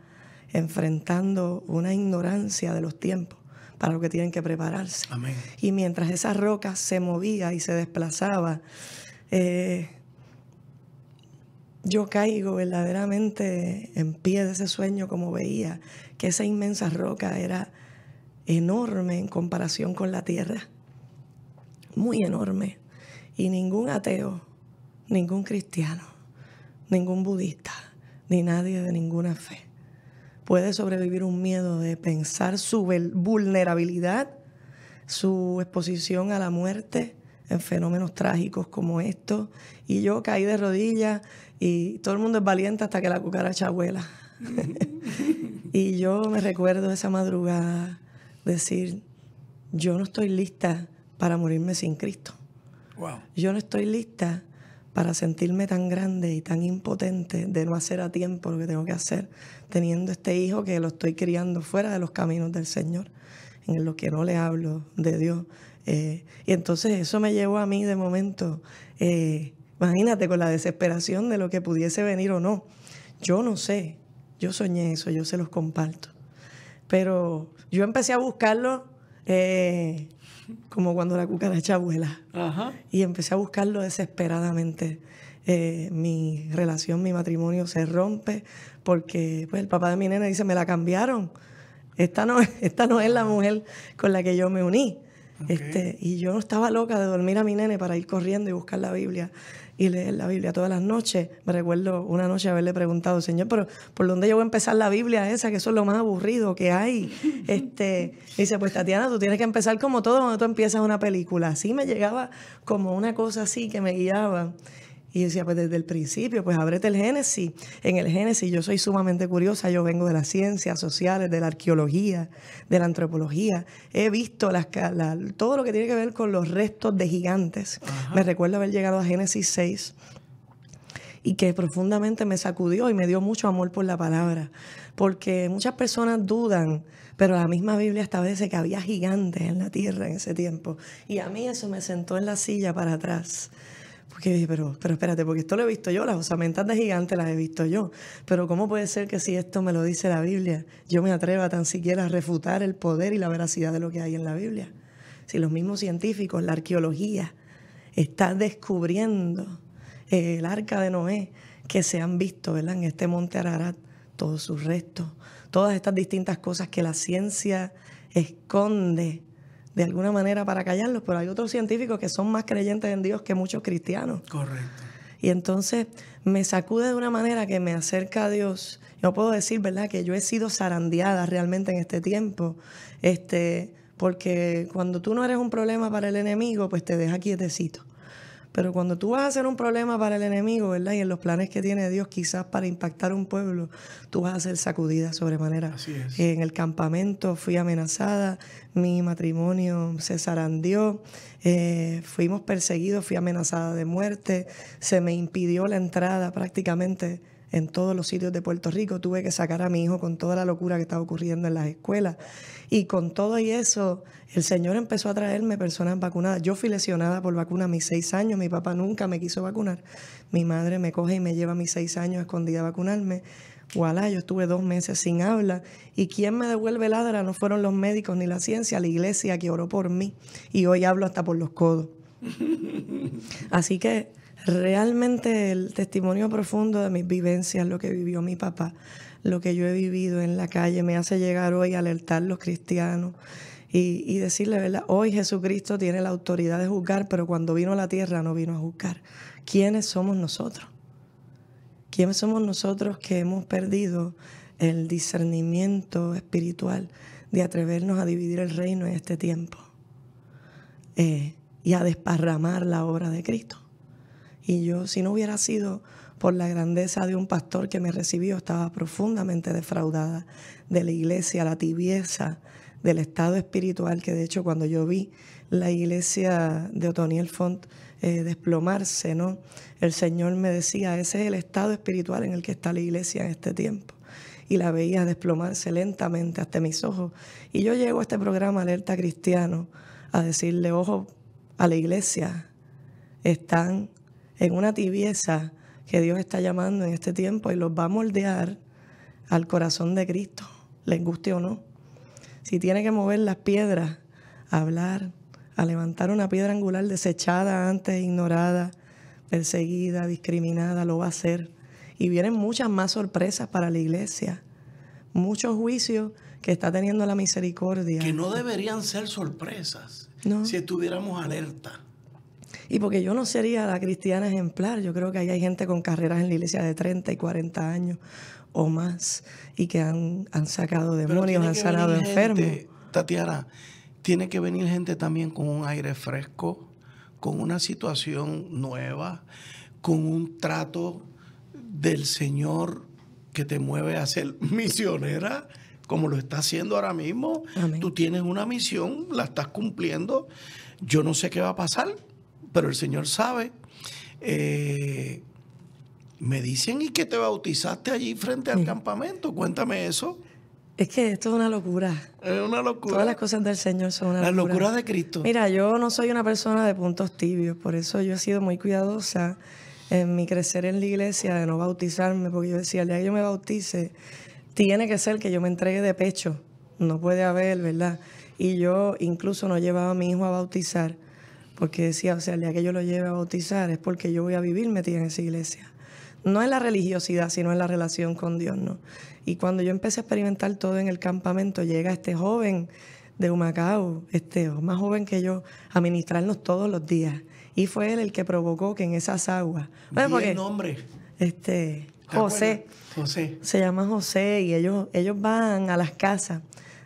enfrentando una ignorancia de los tiempos, para lo que tienen que prepararse. Amén. Y mientras esa roca se movía y se desplazaba, yo caigo verdaderamente en pie de ese sueño, como veía que esa inmensa roca era enorme en comparación con la tierra, muy enorme. Y ningún ateo, ningún cristiano, ningún budista, ni nadie de ninguna fe puede sobrevivir un miedo de pensar su vulnerabilidad, su exposición a la muerte en fenómenos trágicos como estos. Y yo caí de rodillas y todo el mundo es valiente hasta que la cucaracha vuela. Y yo me recuerdo esa madrugada decir, yo no estoy lista para morirme sin Cristo. Wow. Yo no estoy lista para sentirme tan grande y tan impotente de no hacer a tiempo lo que tengo que hacer, teniendo este hijo que lo estoy criando fuera de los caminos del Señor, en lo que no le hablo de Dios. Y entonces eso me llevó a mí de momento, imagínate, con la desesperación de lo que pudiese venir o no. Yo no sé, yo soñé eso, yo se los comparto. Pero yo empecé a buscarlo como cuando la cucaracha vuela. Ajá. Y empecé a buscarlo desesperadamente. Mi relación, mi matrimonio se rompe porque pues, el papá de mi nena dice, me la cambiaron. Esta no es la mujer con la que yo me uní. Okay. Y yo estaba loca de dormir a mi nene para ir corriendo y buscar la Biblia y leer la Biblia todas las noches. Me recuerdo una noche haberle preguntado, Señor, pero ¿por dónde yo voy a empezar la Biblia esa? Que eso es lo más aburrido que hay. Dice, pues Tatiana, tú tienes que empezar como todo cuando tú empiezas una película. Así me llegaba como una cosa así que me guiaba. Y decía, pues desde el principio, pues ábrete el Génesis. En el Génesis yo soy sumamente curiosa, yo vengo de las ciencias sociales, de la arqueología, de la antropología. He visto todo lo que tiene que ver con los restos de gigantes. Ajá. Me recuerdo haber llegado a Génesis 6 y que profundamente me sacudió y me dio mucho amor por la palabra. Porque muchas personas dudan, pero la misma Biblia establece que había gigantes en la tierra en ese tiempo. Y a mí eso me sentó en la silla para atrás. Porque dije, pero espérate, porque esto lo he visto yo, las osamentas de gigantes las he visto yo. Pero ¿cómo puede ser que si esto me lo dice la Biblia, yo me atreva tan siquiera a refutar el poder y la veracidad de lo que hay en la Biblia? Si los mismos científicos, la arqueología, está descubriendo el arca de Noé, que se han visto, ¿verdad?, en este monte Ararat, todos sus restos, todas estas distintas cosas que la ciencia esconde de alguna manera para callarlos, pero hay otros científicos que son más creyentes en Dios que muchos cristianos. Correcto. Y entonces me sacude de una manera que me acerca a Dios. No puedo decir, ¿verdad?, que yo he sido zarandeada realmente en este tiempo, porque cuando tú no eres un problema para el enemigo, pues te deja quietecito. Pero cuando tú vas a ser un problema para el enemigo, ¿verdad?, y en los planes que tiene Dios quizás para impactar un pueblo, tú vas a ser sacudida sobremanera. Así es. En el campamento fui amenazada, mi matrimonio se zarandeó, fuimos perseguidos, fui amenazada de muerte, se me impidió la entrada prácticamente en todos los sitios de Puerto Rico. Tuve que sacar a mi hijo con toda la locura que estaba ocurriendo en las escuelas. Y con todo y eso, el Señor empezó a traerme personas vacunadas. Yo fui lesionada por vacuna a mis 6 años. Mi papá nunca me quiso vacunar. Mi madre me coge y me lleva a mis 6 años escondida a vacunarme. Voilà, yo estuve 2 meses sin habla. ¿Y quién me devuelve el adra? No fueron los médicos ni la ciencia, la iglesia que oró por mí. Y hoy hablo hasta por los codos. Así que realmente el testimonio profundo de mis vivencias, lo que vivió mi papá, lo que yo he vivido en la calle, me hace llegar hoy a alertar a los cristianos y decirle, ¿verdad? Hoy Jesucristo tiene la autoridad de juzgar, pero cuando vino a la tierra no vino a juzgar. ¿Quiénes somos nosotros? ¿Quiénes somos nosotros que hemos perdido el discernimiento espiritual de atrevernos a dividir el reino en este tiempo y a desparramar la obra de Cristo? Y yo, si no hubiera sido por la grandeza de un pastor que me recibió, estaba profundamente defraudada de la iglesia, la tibieza del estado espiritual, que de hecho cuando yo vi la iglesia de Otoniel Font desplomarse, ¿no? El Señor me decía, ese es el estado espiritual en el que está la iglesia en este tiempo. Y la veía desplomarse lentamente ante mis ojos. Y yo llego a este programa Alerta Cristiano a decirle, ojo, a la iglesia, están en una tibieza que Dios está llamando en este tiempo y los va a moldear al corazón de Cristo, les guste o no. Si tiene que mover las piedras, a hablar, a levantar una piedra angular desechada antes, ignorada, perseguida, discriminada, lo va a hacer. Y vienen muchas más sorpresas para la iglesia, muchos juicios que está teniendo la misericordia. Que no deberían ser sorpresas, no. Si estuviéramos alerta. Y porque yo no sería la cristiana ejemplar, yo creo que ahí hay gente con carreras en la iglesia de 30 y 40 años o más y que han sacado demonios, han sanado enfermos. Tatiana, tiene que venir gente también con un aire fresco, con una situación nueva, con un trato del Señor que te mueve a ser misionera, como lo está haciendo ahora mismo. Amén. Tú tienes una misión, la estás cumpliendo. Yo no sé qué va a pasar, pero el Señor sabe. Me dicen, ¿y que te bautizaste allí frente al campamento? Cuéntame eso. Es que esto es una locura. Es una locura. Todas las cosas del Señor son una locura. La locura de Cristo. Mira, yo no soy una persona de puntos tibios, por eso yo he sido muy cuidadosa en mi crecer en la iglesia de no bautizarme, porque yo decía, el día que yo me bautice, tiene que ser que yo me entregue de pecho, no puede haber, ¿verdad? Y yo incluso no llevaba a mi hijo a bautizar, porque decía, o sea, el día que yo lo lleve a bautizar es porque yo voy a vivir metida en esa iglesia. No en la religiosidad, sino en la relación con Dios, ¿no? Y cuando yo empecé a experimentar todo en el campamento, llega este joven de Humacao, más joven que yo, a ministrarnos todos los días. Y fue él el que provocó que en esas aguas... Bueno, ¿qué nombre? José. José. Se llama José y ellos van a las casas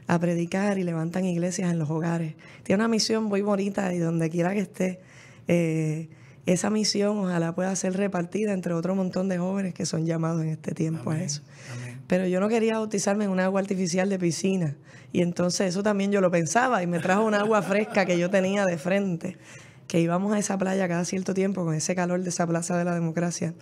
a predicar y levantan iglesias en los hogares. Tiene una misión muy bonita y donde quiera que esté, esa misión ojalá pueda ser repartida entre otro montón de jóvenes que son llamados en este tiempo. Amén, a eso. Amén. Pero yo no quería bautizarme en un agua artificial de piscina y entonces eso también yo lo pensaba y me trajo un agua fresca que yo tenía de frente, que íbamos a esa playa cada cierto tiempo con ese calor de esa Plaza de la Democracia.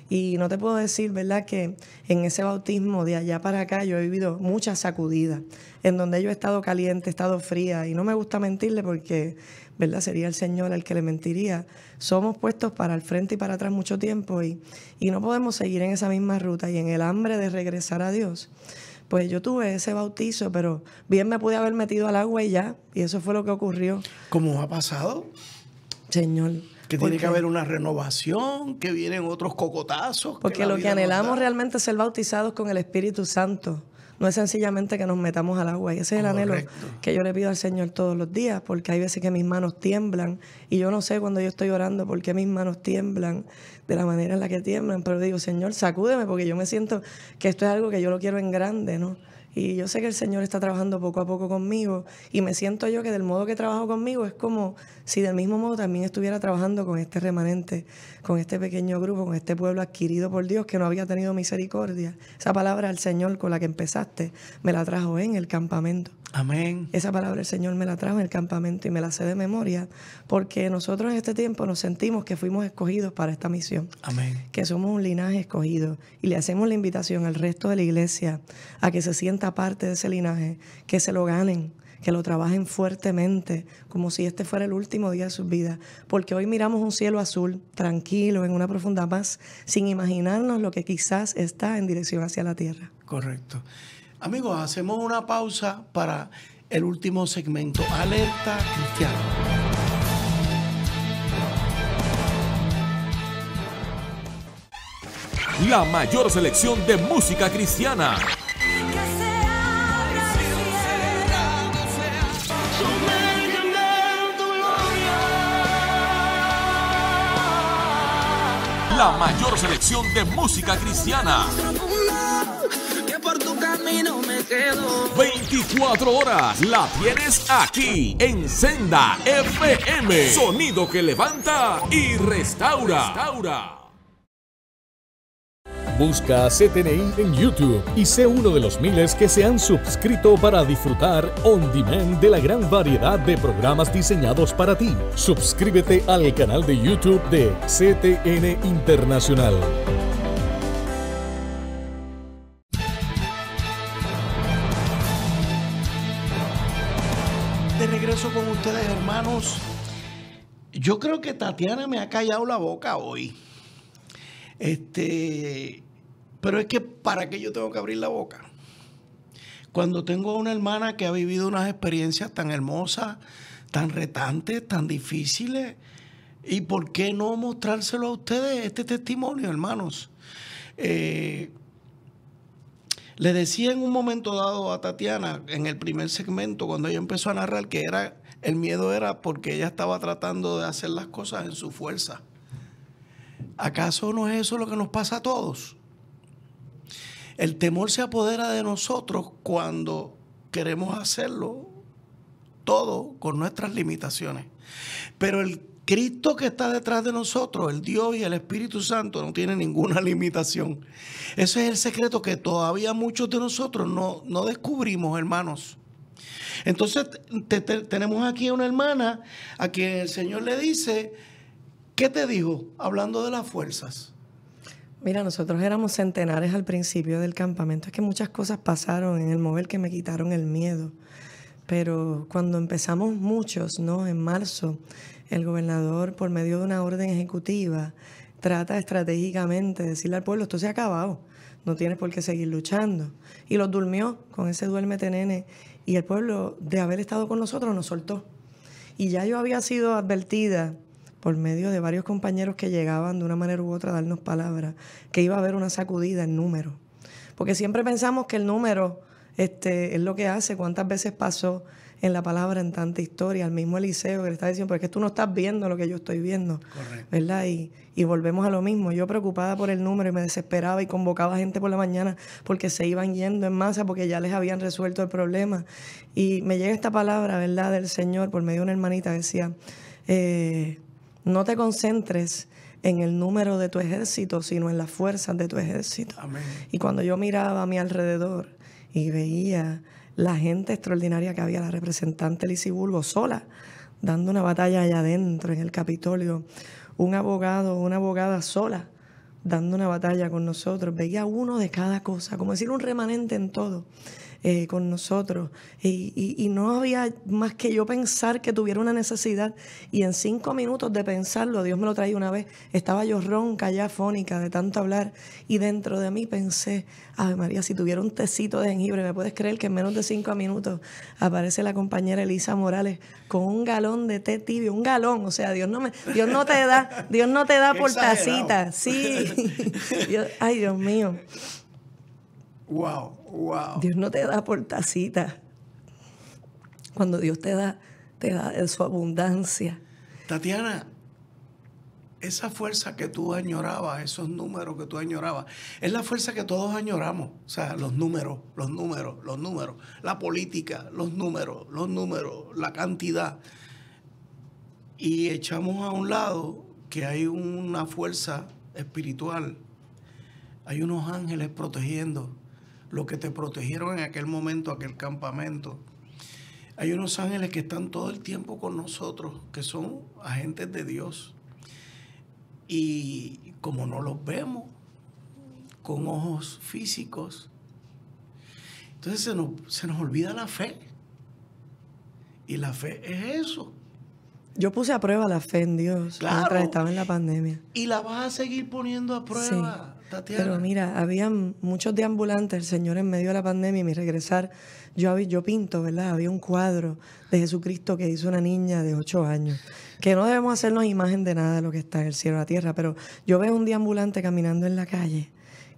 Y no te puedo decir, ¿verdad?, que en ese bautismo de allá para acá yo he vivido muchas sacudidas, en donde yo he estado caliente, he estado fría, y no me gusta mentirle porque, ¿verdad?, sería el Señor el que le mentiría. Somos puestos para el frente y para atrás mucho tiempo y no podemos seguir en esa misma ruta y en el hambre de regresar a Dios. Pues yo tuve ese bautizo, pero bien me pude haber metido al agua y ya, y eso fue lo que ocurrió. ¿Cómo ha pasado? Señor. Que tiene que haber una renovación, que vienen otros cocotazos. Porque lo que anhelamos realmente es ser bautizados con el Espíritu Santo. No es sencillamente que nos metamos al agua. Y ese es el anhelo que yo le pido al Señor todos los días, porque hay veces que mis manos tiemblan y yo no sé cuando yo estoy orando por qué mis manos tiemblan de la manera en la que tiemblan, pero digo, Señor, sacúdeme, porque yo me siento que esto es algo que yo lo quiero en grande, ¿no? Y yo sé que el Señor está trabajando poco a poco conmigo y me siento yo que del modo que trabajo conmigo es como si del mismo modo también estuviera trabajando con este remanente, con este pequeño grupo, con este pueblo adquirido por Dios que no había tenido misericordia. Esa palabra del Señor con la que empezaste me la trajo en el campamento. Amén. Esa palabra el Señor me la trajo en el campamento y me la sé de memoria porque nosotros en este tiempo nos sentimos que fuimos escogidos para esta misión. Amén. Que somos un linaje escogido y le hacemos la invitación al resto de la iglesia a que se sienta parte de ese linaje, que se lo ganen, que lo trabajen fuertemente, como si este fuera el último día de sus vidas, porque hoy miramos un cielo azul, tranquilo, en una profunda paz, sin imaginarnos lo que quizás está en dirección hacia la tierra. Correcto. Amigos, hacemos una pausa para el último segmento, Alerta Cristiana. la mayor selección de música cristiana. La mayor selección de música cristiana. Que por tu camino me quedo. 24 horas la tienes aquí en Senda FM. Sonido que levanta y restaura. Busca CTNI en YouTube y sé uno de los miles que se han suscrito para disfrutar on demand de la gran variedad de programas diseñados para ti. Suscríbete al canal de YouTube de CTN Internacional. De regreso con ustedes, hermanos. Yo creo que Tatiana me ha callado la boca hoy. Pero es que ¿para qué yo tengo que abrir la boca? Cuando tengo una hermana que ha vivido unas experiencias tan hermosas, tan retantes, tan difíciles, ¿y por qué no mostrárselo a ustedes este testimonio, hermanos? Le decía en un momento dado a Tatiana, en el primer segmento, cuando ella empezó a narrar, que el miedo era porque ella estaba tratando de hacer las cosas en su fuerza. ¿Acaso no es eso lo que nos pasa a todos? El temor se apodera de nosotros cuando queremos hacerlo todo con nuestras limitaciones. Pero el Cristo que está detrás de nosotros, el Dios y el Espíritu Santo, no tiene ninguna limitación. Ese es el secreto que todavía muchos de nosotros no descubrimos, hermanos. Entonces tenemos aquí a una hermana a quien el Señor le dice, ¿qué te dijo? Hablando de las fuerzas. Mira, nosotros éramos centenares al principio del campamento. Es que muchas cosas pasaron en el mover que me quitaron el miedo. Pero cuando empezamos muchos, ¿no? En marzo, el gobernador, por medio de una orden ejecutiva, trata estratégicamente de decirle al pueblo, esto se ha acabado, no tienes por qué seguir luchando. Y los durmió con ese duérmete nene. Y el pueblo, de haber estado con nosotros, nos soltó. Y ya yo había sido advertida por medio de varios compañeros que llegaban de una manera u otra a darnos palabras, que iba a haber una sacudida en número. Porque siempre pensamos que el número es lo que hace. ¿Cuántas veces pasó en la palabra en tanta historia? Al mismo Eliseo que le está diciendo, pero es que tú no estás viendo lo que yo estoy viendo. Correcto. ¿Verdad? Y volvemos a lo mismo. Yo preocupada por el número y me desesperaba y convocaba gente por la mañana porque se iban yendo en masa porque ya les habían resuelto el problema. Y me llega esta palabra, ¿verdad?, del Señor por medio de una hermanita que decía, no te concentres en el número de tu ejército, sino en las fuerzas de tu ejército. Amén. Y cuando yo miraba a mi alrededor y veía la gente extraordinaria que había, la representante Lizy Bulbo sola, dando una batalla allá adentro en el Capitolio, un abogado, una abogada sola, dando una batalla con nosotros, veía uno de cada cosa, como decir un remanente en todo. Con nosotros y no había más que yo pensar que tuviera una necesidad y en 5 minutos de pensarlo, Dios me lo traía una vez, estaba yo ronca ya afónica de tanto hablar y dentro de mí pensé, Ave María, si tuviera un tecito de jengibre, ¿me puedes creer que en menos de 5 minutos aparece la compañera Elisa Morales con un galón de té tibio, un galón? O sea, Dios no te da por tacita, sí. Ay, Dios mío. Wow. Dios no te da por tacita. Cuando Dios te da de su abundancia. Tatiana, esa fuerza que tú añorabas, esos números que tú añorabas, es la fuerza que todos añoramos. O sea, los números, la política, los números, la cantidad. Y echamos a un lado que hay una fuerza espiritual. Hay unos ángeles protegiendo lo que te protegieron en aquel momento, aquel campamento. Hay unos ángeles que están todo el tiempo con nosotros, que son agentes de Dios. Y como no los vemos con ojos físicos, entonces se nos olvida la fe. Y la fe es eso. Yo puse a prueba la fe en Dios mientras estaba en la pandemia. Y la vas a seguir poniendo a prueba, sí. Tatiana. Pero mira, había muchos deambulantes, el Señor en medio de la pandemia y mi regresar, yo pinto, ¿verdad? Había un cuadro de Jesucristo que hizo una niña de 8 años, que no debemos hacernos imagen de nada de lo que está en el cielo o la tierra, pero yo veo un deambulante caminando en la calle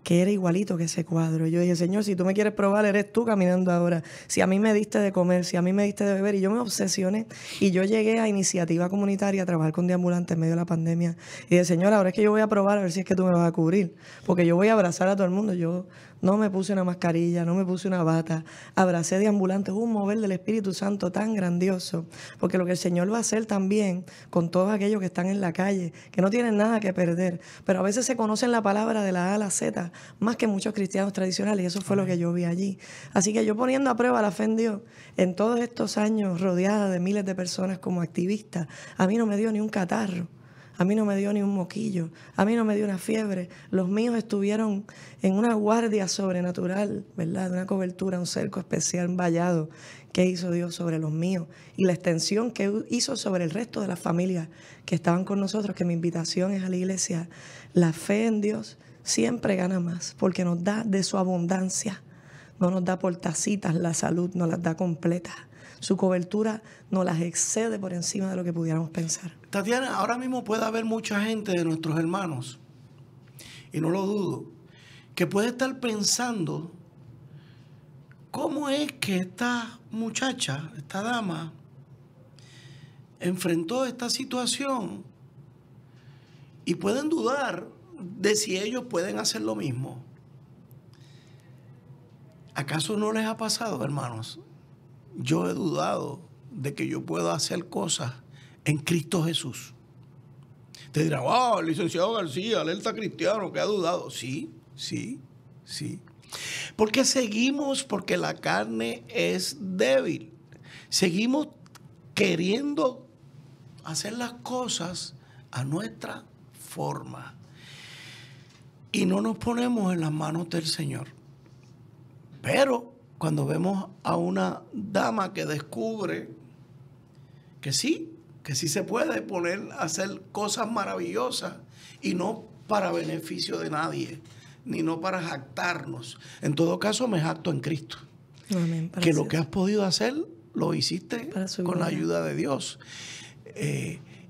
que era igualito que ese cuadro. Yo dije, Señor, si tú me quieres probar, eres tú caminando ahora. Si a mí me diste de comer, si a mí me diste de beber. Y yo me obsesioné. Y yo llegué a Iniciativa Comunitaria a trabajar con deambulantes en medio de la pandemia. Y dije, Señor, ahora es que yo voy a probar a ver si es que tú me vas a cubrir. Porque yo voy a abrazar a todo el mundo. Yo no me puse una mascarilla, no me puse una bata. Abracé deambulantes. Hubo un mover del Espíritu Santo tan grandioso. Porque lo que el Señor va a hacer también con todos aquellos que están en la calle, que no tienen nada que perder. Pero a veces se conocen la palabra de la A a la Z más que muchos cristianos tradicionales, y eso fue lo que yo vi allí. Así que yo, poniendo a prueba la fe en Dios, en todos estos años rodeada de miles de personas como activista, a mí no me dio ni un catarro, a mí no me dio ni un moquillo, a mí no me dio una fiebre. Los míos estuvieron en una guardia sobrenatural, ¿verdad? De una cobertura, un cerco especial, un vallado que hizo Dios sobre los míos, y la extensión que hizo sobre el resto de las familias que estaban con nosotros, que mi invitación es a la iglesia. La fe en Dios siempre gana más, porque nos da de su abundancia, no nos da por tacitas la salud, nos las da completa. Su cobertura nos las excede por encima de lo que pudiéramos pensar. Tatiana, ahora mismo puede haber mucha gente de nuestros hermanos, y no lo dudo, que puede estar pensando cómo es que esta muchacha, esta dama, enfrentó esta situación, y pueden dudar de si ellos pueden hacer lo mismo. ¿Acaso no les ha pasado, hermanos? Yo he dudado de que yo pueda hacer cosas en Cristo Jesús. Te dirán, wow, el licenciado García, alerta cristiano, que ha dudado. Sí. Porque la carne es débil. Seguimos queriendo hacer las cosas a nuestra forma. Y no nos ponemos en las manos del Señor. Pero cuando vemos a una dama que descubre que sí se puede poner a hacer cosas maravillosas, y no para beneficio de nadie, ni no para jactarnos. En todo caso, me jacto en Cristo. Amén. Que lo que has podido hacer, lo hiciste con la ayuda de Dios.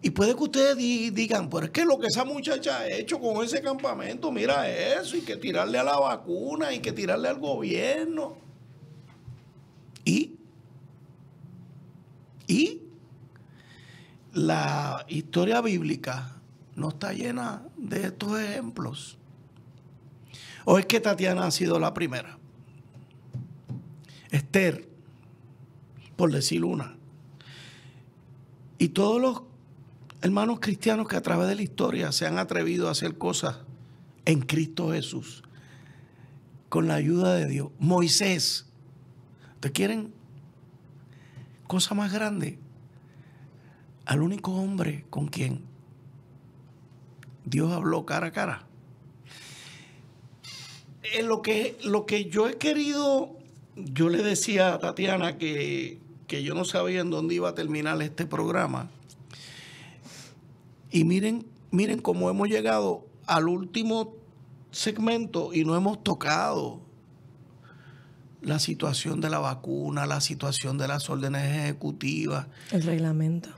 Y puede que ustedes digan, pero es que lo que esa muchacha ha hecho con ese campamento, mira eso, y que tirarle a la vacuna, y que tirarle al gobierno. Y la historia bíblica no está llena de estos ejemplos. ¿O es que Tatiana ha sido la primera? Esther, por decir una. Y todos los hermanos cristianos que a través de la historia se han atrevido a hacer cosas en Cristo Jesús, con la ayuda de Dios. Moisés. ¿Ustedes quieren cosa más grande? Al único hombre con quien Dios habló cara a cara. Lo que yo he querido, yo le decía a Tatiana que yo no sabía en dónde iba a terminar este programa. Y miren cómo hemos llegado al último segmento y no hemos tocado la situación de la vacuna, la situación de las órdenes ejecutivas. El reglamento.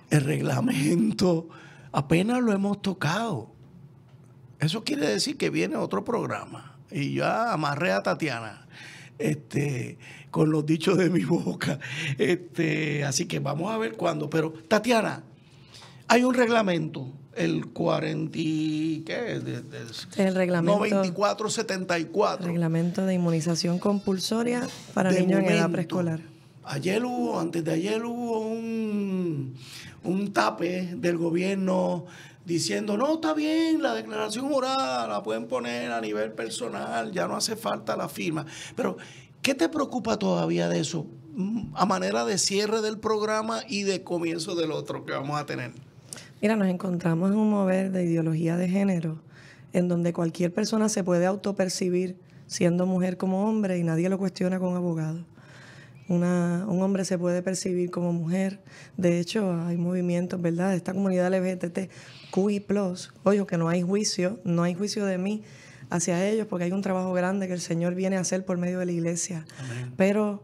Apenas lo hemos tocado. Eso quiere decir que viene otro programa. Y ya amarré a Tatiana con los dichos de mi boca. Así que vamos a ver cuándo. Pero, Tatiana, hay un reglamento, el 40, ¿qué es? El reglamento 9474. Reglamento de inmunización compulsoria para niños en edad preescolar. Antes de ayer hubo un tape del gobierno diciendo, no, está bien, la declaración jurada la pueden poner a nivel personal, ya no hace falta la firma. Pero, ¿qué te preocupa todavía de eso? A manera de cierre del programa y de comienzo del otro que vamos a tener. Mira, nos encontramos en un mover de ideología de género en donde cualquier persona se puede autopercibir siendo mujer como hombre y nadie lo cuestiona con abogado. Un hombre se puede percibir como mujer. De hecho, hay movimientos, ¿verdad?, de esta comunidad LGBTQI+. Oye, que no hay juicio de mí hacia ellos, porque hay un trabajo grande que el Señor viene a hacer por medio de la iglesia. Amén. Pero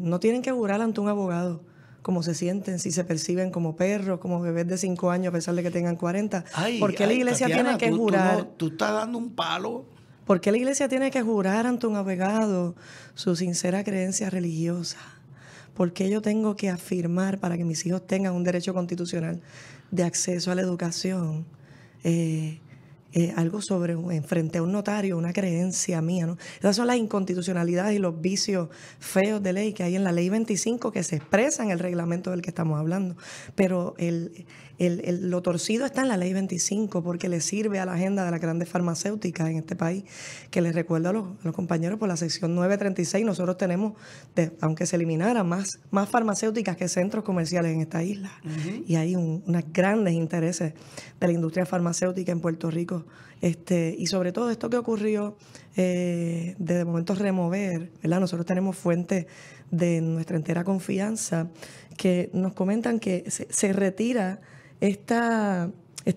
no tienen que jurar ante un abogado cómo se sienten, si se perciben como perros, como bebés de 5 años a pesar de que tengan 40. ¿Por qué la iglesia Tatiana, tiene que jurar? Tú estás dando un palo ¿Por qué la iglesia tiene que jurar ante un abogado su sincera creencia religiosa? ¿Por qué yo tengo que afirmar para que mis hijos tengan un derecho constitucional de acceso a la educación? Algo sobre frente a un notario, una creencia mía, ¿no? Esas son las inconstitucionalidades y los vicios feos de ley que hay en la Ley 25 que se expresa en el reglamento del que estamos hablando. Pero lo torcido está en la Ley 25 porque le sirve a la agenda de las grandes farmacéuticas en este país, que les recuerdo a los compañeros por la sección 936, nosotros tenemos, aunque se eliminara, más farmacéuticas que centros comerciales en esta isla. Y hay unos grandes intereses de la industria farmacéutica en Puerto Rico. Y sobre todo esto que ocurrió de momento remover, ¿verdad? Nosotros tenemos fuentes de nuestra entera confianza que nos comentan que se retira esta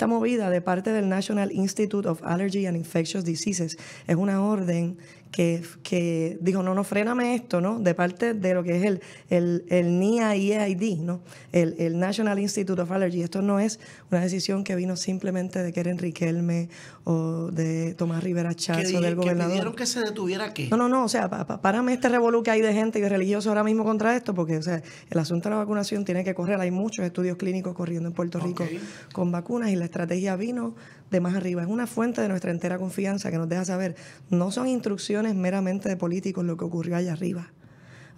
movida de parte del National Institute of Allergy and Infectious Diseases. Es una orden que dijo, no, fréname esto, ¿no? De parte de lo que es el NIAID, ¿no? El National Institute of Allergy. Esto no es una decisión que vino simplemente de Keren Riquelme o de Tomás Rivera Chazo, del gobernador. ¿Que pidieron que se detuviera qué? No, o sea, párame este revolú que hay de gente y de religiosos ahora mismo contra esto, porque, o sea, el asunto de la vacunación tiene que correr. Hay muchos estudios clínicos corriendo en Puerto Rico con vacunas y la estrategia vino de más arriba. Es una fuente de nuestra entera confianza que nos deja saber, no son instrucciones meramente de políticos lo que ocurrió allá arriba,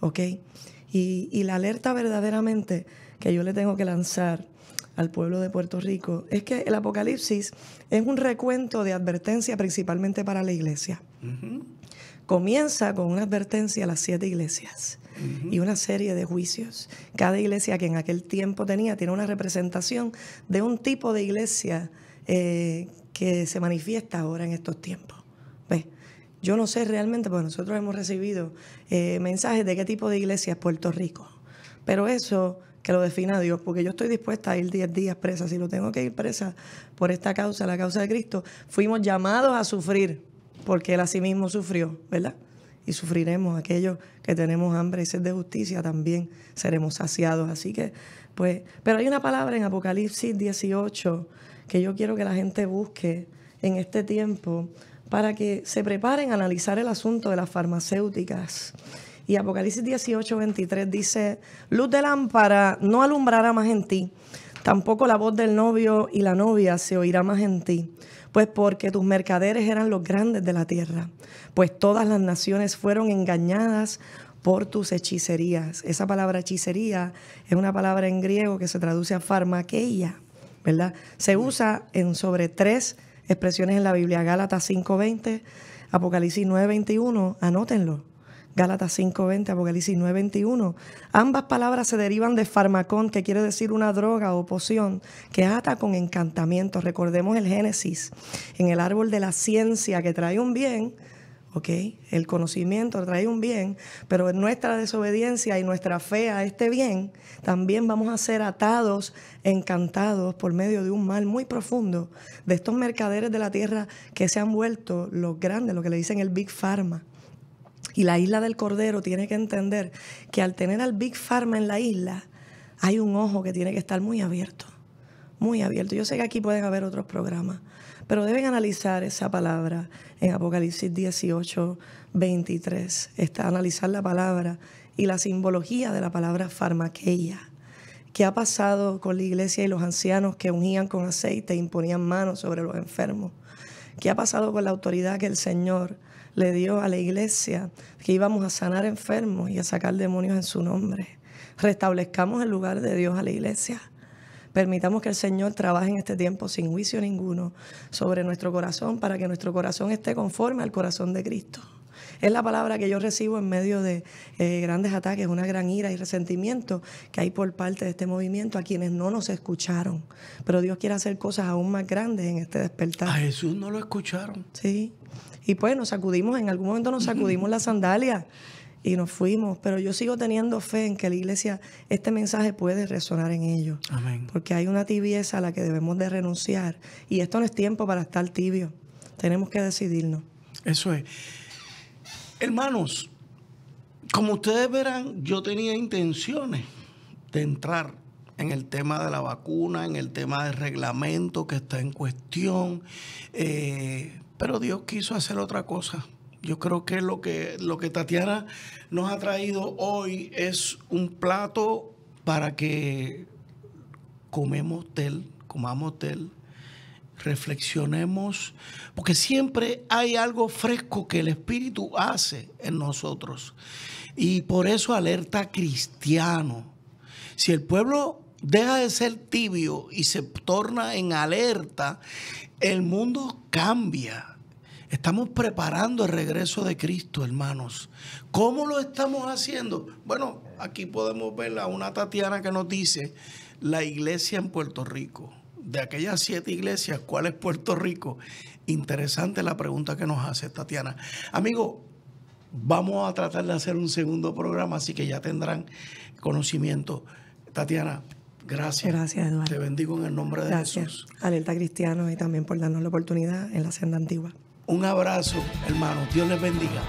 ¿ok? Y la alerta verdaderamente que yo le tengo que lanzar al pueblo de Puerto Rico es que el Apocalipsis es un recuento de advertencia principalmente para la iglesia. Comienza con una advertencia a las 7 iglesias y una serie de juicios. Cada iglesia que en aquel tiempo tiene una representación de un tipo de iglesia que se manifiesta ahora en estos tiempos. ¿Ves? Yo no sé realmente, porque nosotros hemos recibido mensajes de qué tipo de iglesia es Puerto Rico. Pero eso que lo defina Dios, porque yo estoy dispuesta a ir 10 días presa. Si lo tengo que ir presa por esta causa, la causa de Cristo, fuimos llamados a sufrir, porque Él asimismo sufrió, ¿verdad? Y sufriremos. Aquellos que tenemos hambre y sed de justicia también seremos saciados. Así que, pues, pero hay una palabra en Apocalipsis 18 que yo quiero que la gente busque en este tiempo para que se preparen a analizar el asunto de las farmacéuticas. Y Apocalipsis 18, 23 dice, luz de lámpara no alumbrará más en ti, tampoco la voz del novio y la novia se oirá más en ti, pues porque tus mercaderes eran los grandes de la tierra, pues todas las naciones fueron engañadas por tus hechicerías. Esa palabra hechicería es una palabra en griego que se traduce a farmakeia, ¿verdad? Se usa en sobre 3 expresiones en la Biblia, Gálatas 5:20, Apocalipsis 9:21, anótenlo. Gálatas 5:20, Apocalipsis 9:21. Ambas palabras se derivan de farmacón, que quiere decir una droga o poción que ata con encantamiento. Recordemos el Génesis, en el árbol de la ciencia que trae un bien, ¿ok? El conocimiento trae un bien, pero en nuestra desobediencia y nuestra fe a este bien, también vamos a ser atados, encantados por medio de un mal muy profundo de estos mercaderes de la tierra que se han vuelto los grandes, lo que le dicen el Big Pharma. Y la isla del Cordero tiene que entender que al tener al Big Pharma en la isla, hay un ojo que tiene que estar muy abierto, muy abierto. Yo sé que aquí pueden haber otros programas, pero deben analizar esa palabra en Apocalipsis 18, 23. Analizar la palabra y la simbología de la palabra farmakeia. ¿Qué ha pasado con la iglesia y los ancianos que ungían con aceite e imponían manos sobre los enfermos? ¿Qué ha pasado con la autoridad que el Señor le dio a la iglesia, que íbamos a sanar enfermos y a sacar demonios en su nombre? Restablezcamos el lugar de Dios a la iglesia. Permitamos que el Señor trabaje en este tiempo sin juicio ninguno sobre nuestro corazón, para que nuestro corazón esté conforme al corazón de Cristo. Es la palabra que yo recibo en medio de grandes ataques, una gran ira y resentimiento que hay por parte de este movimiento a quienes no nos escucharon. Pero Dios quiere hacer cosas aún más grandes en este despertar. A Jesús no lo escucharon. Sí. Y pues nos sacudimos, en algún momento nos sacudimos las sandalias y nos fuimos. Pero yo sigo teniendo fe en que la iglesia, este mensaje puede resonar en ellos. Amén. Porque hay una tibieza a la que debemos de renunciar. Y esto no es tiempo para estar tibio. Tenemos que decidirnos. Eso es. Hermanos, como ustedes verán, yo tenía intenciones de entrar en el tema de la vacuna, en el tema del reglamento que está en cuestión, pero Dios quiso hacer otra cosa. Yo creo que lo que Tatiana nos ha traído hoy es un plato para que comamos de él, reflexionemos, porque siempre hay algo fresco que el Espíritu hace en nosotros. Y por eso alerta cristiano. Si el pueblo deja de ser tibio y se torna en alerta, el mundo cambia. Estamos preparando el regreso de Cristo, hermanos. ¿Cómo lo estamos haciendo? Bueno, aquí podemos ver a una Tatiana que nos dice la iglesia en Puerto Rico. De aquellas 7 iglesias, ¿cuál es Puerto Rico? Interesante la pregunta que nos hace Tatiana. Amigo, vamos a tratar de hacer un segundo programa, así que ya tendrán conocimiento. Tatiana, gracias. Gracias, Eduardo. Te bendigo en el nombre de Jesús. Alerta Cristiano y también por darnos la oportunidad en la Senda Antigua. Un abrazo, hermanos. Dios les bendiga.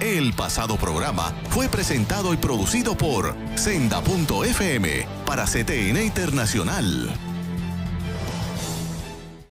El pasado programa fue presentado y producido por Senda.fm para CTN Internacional.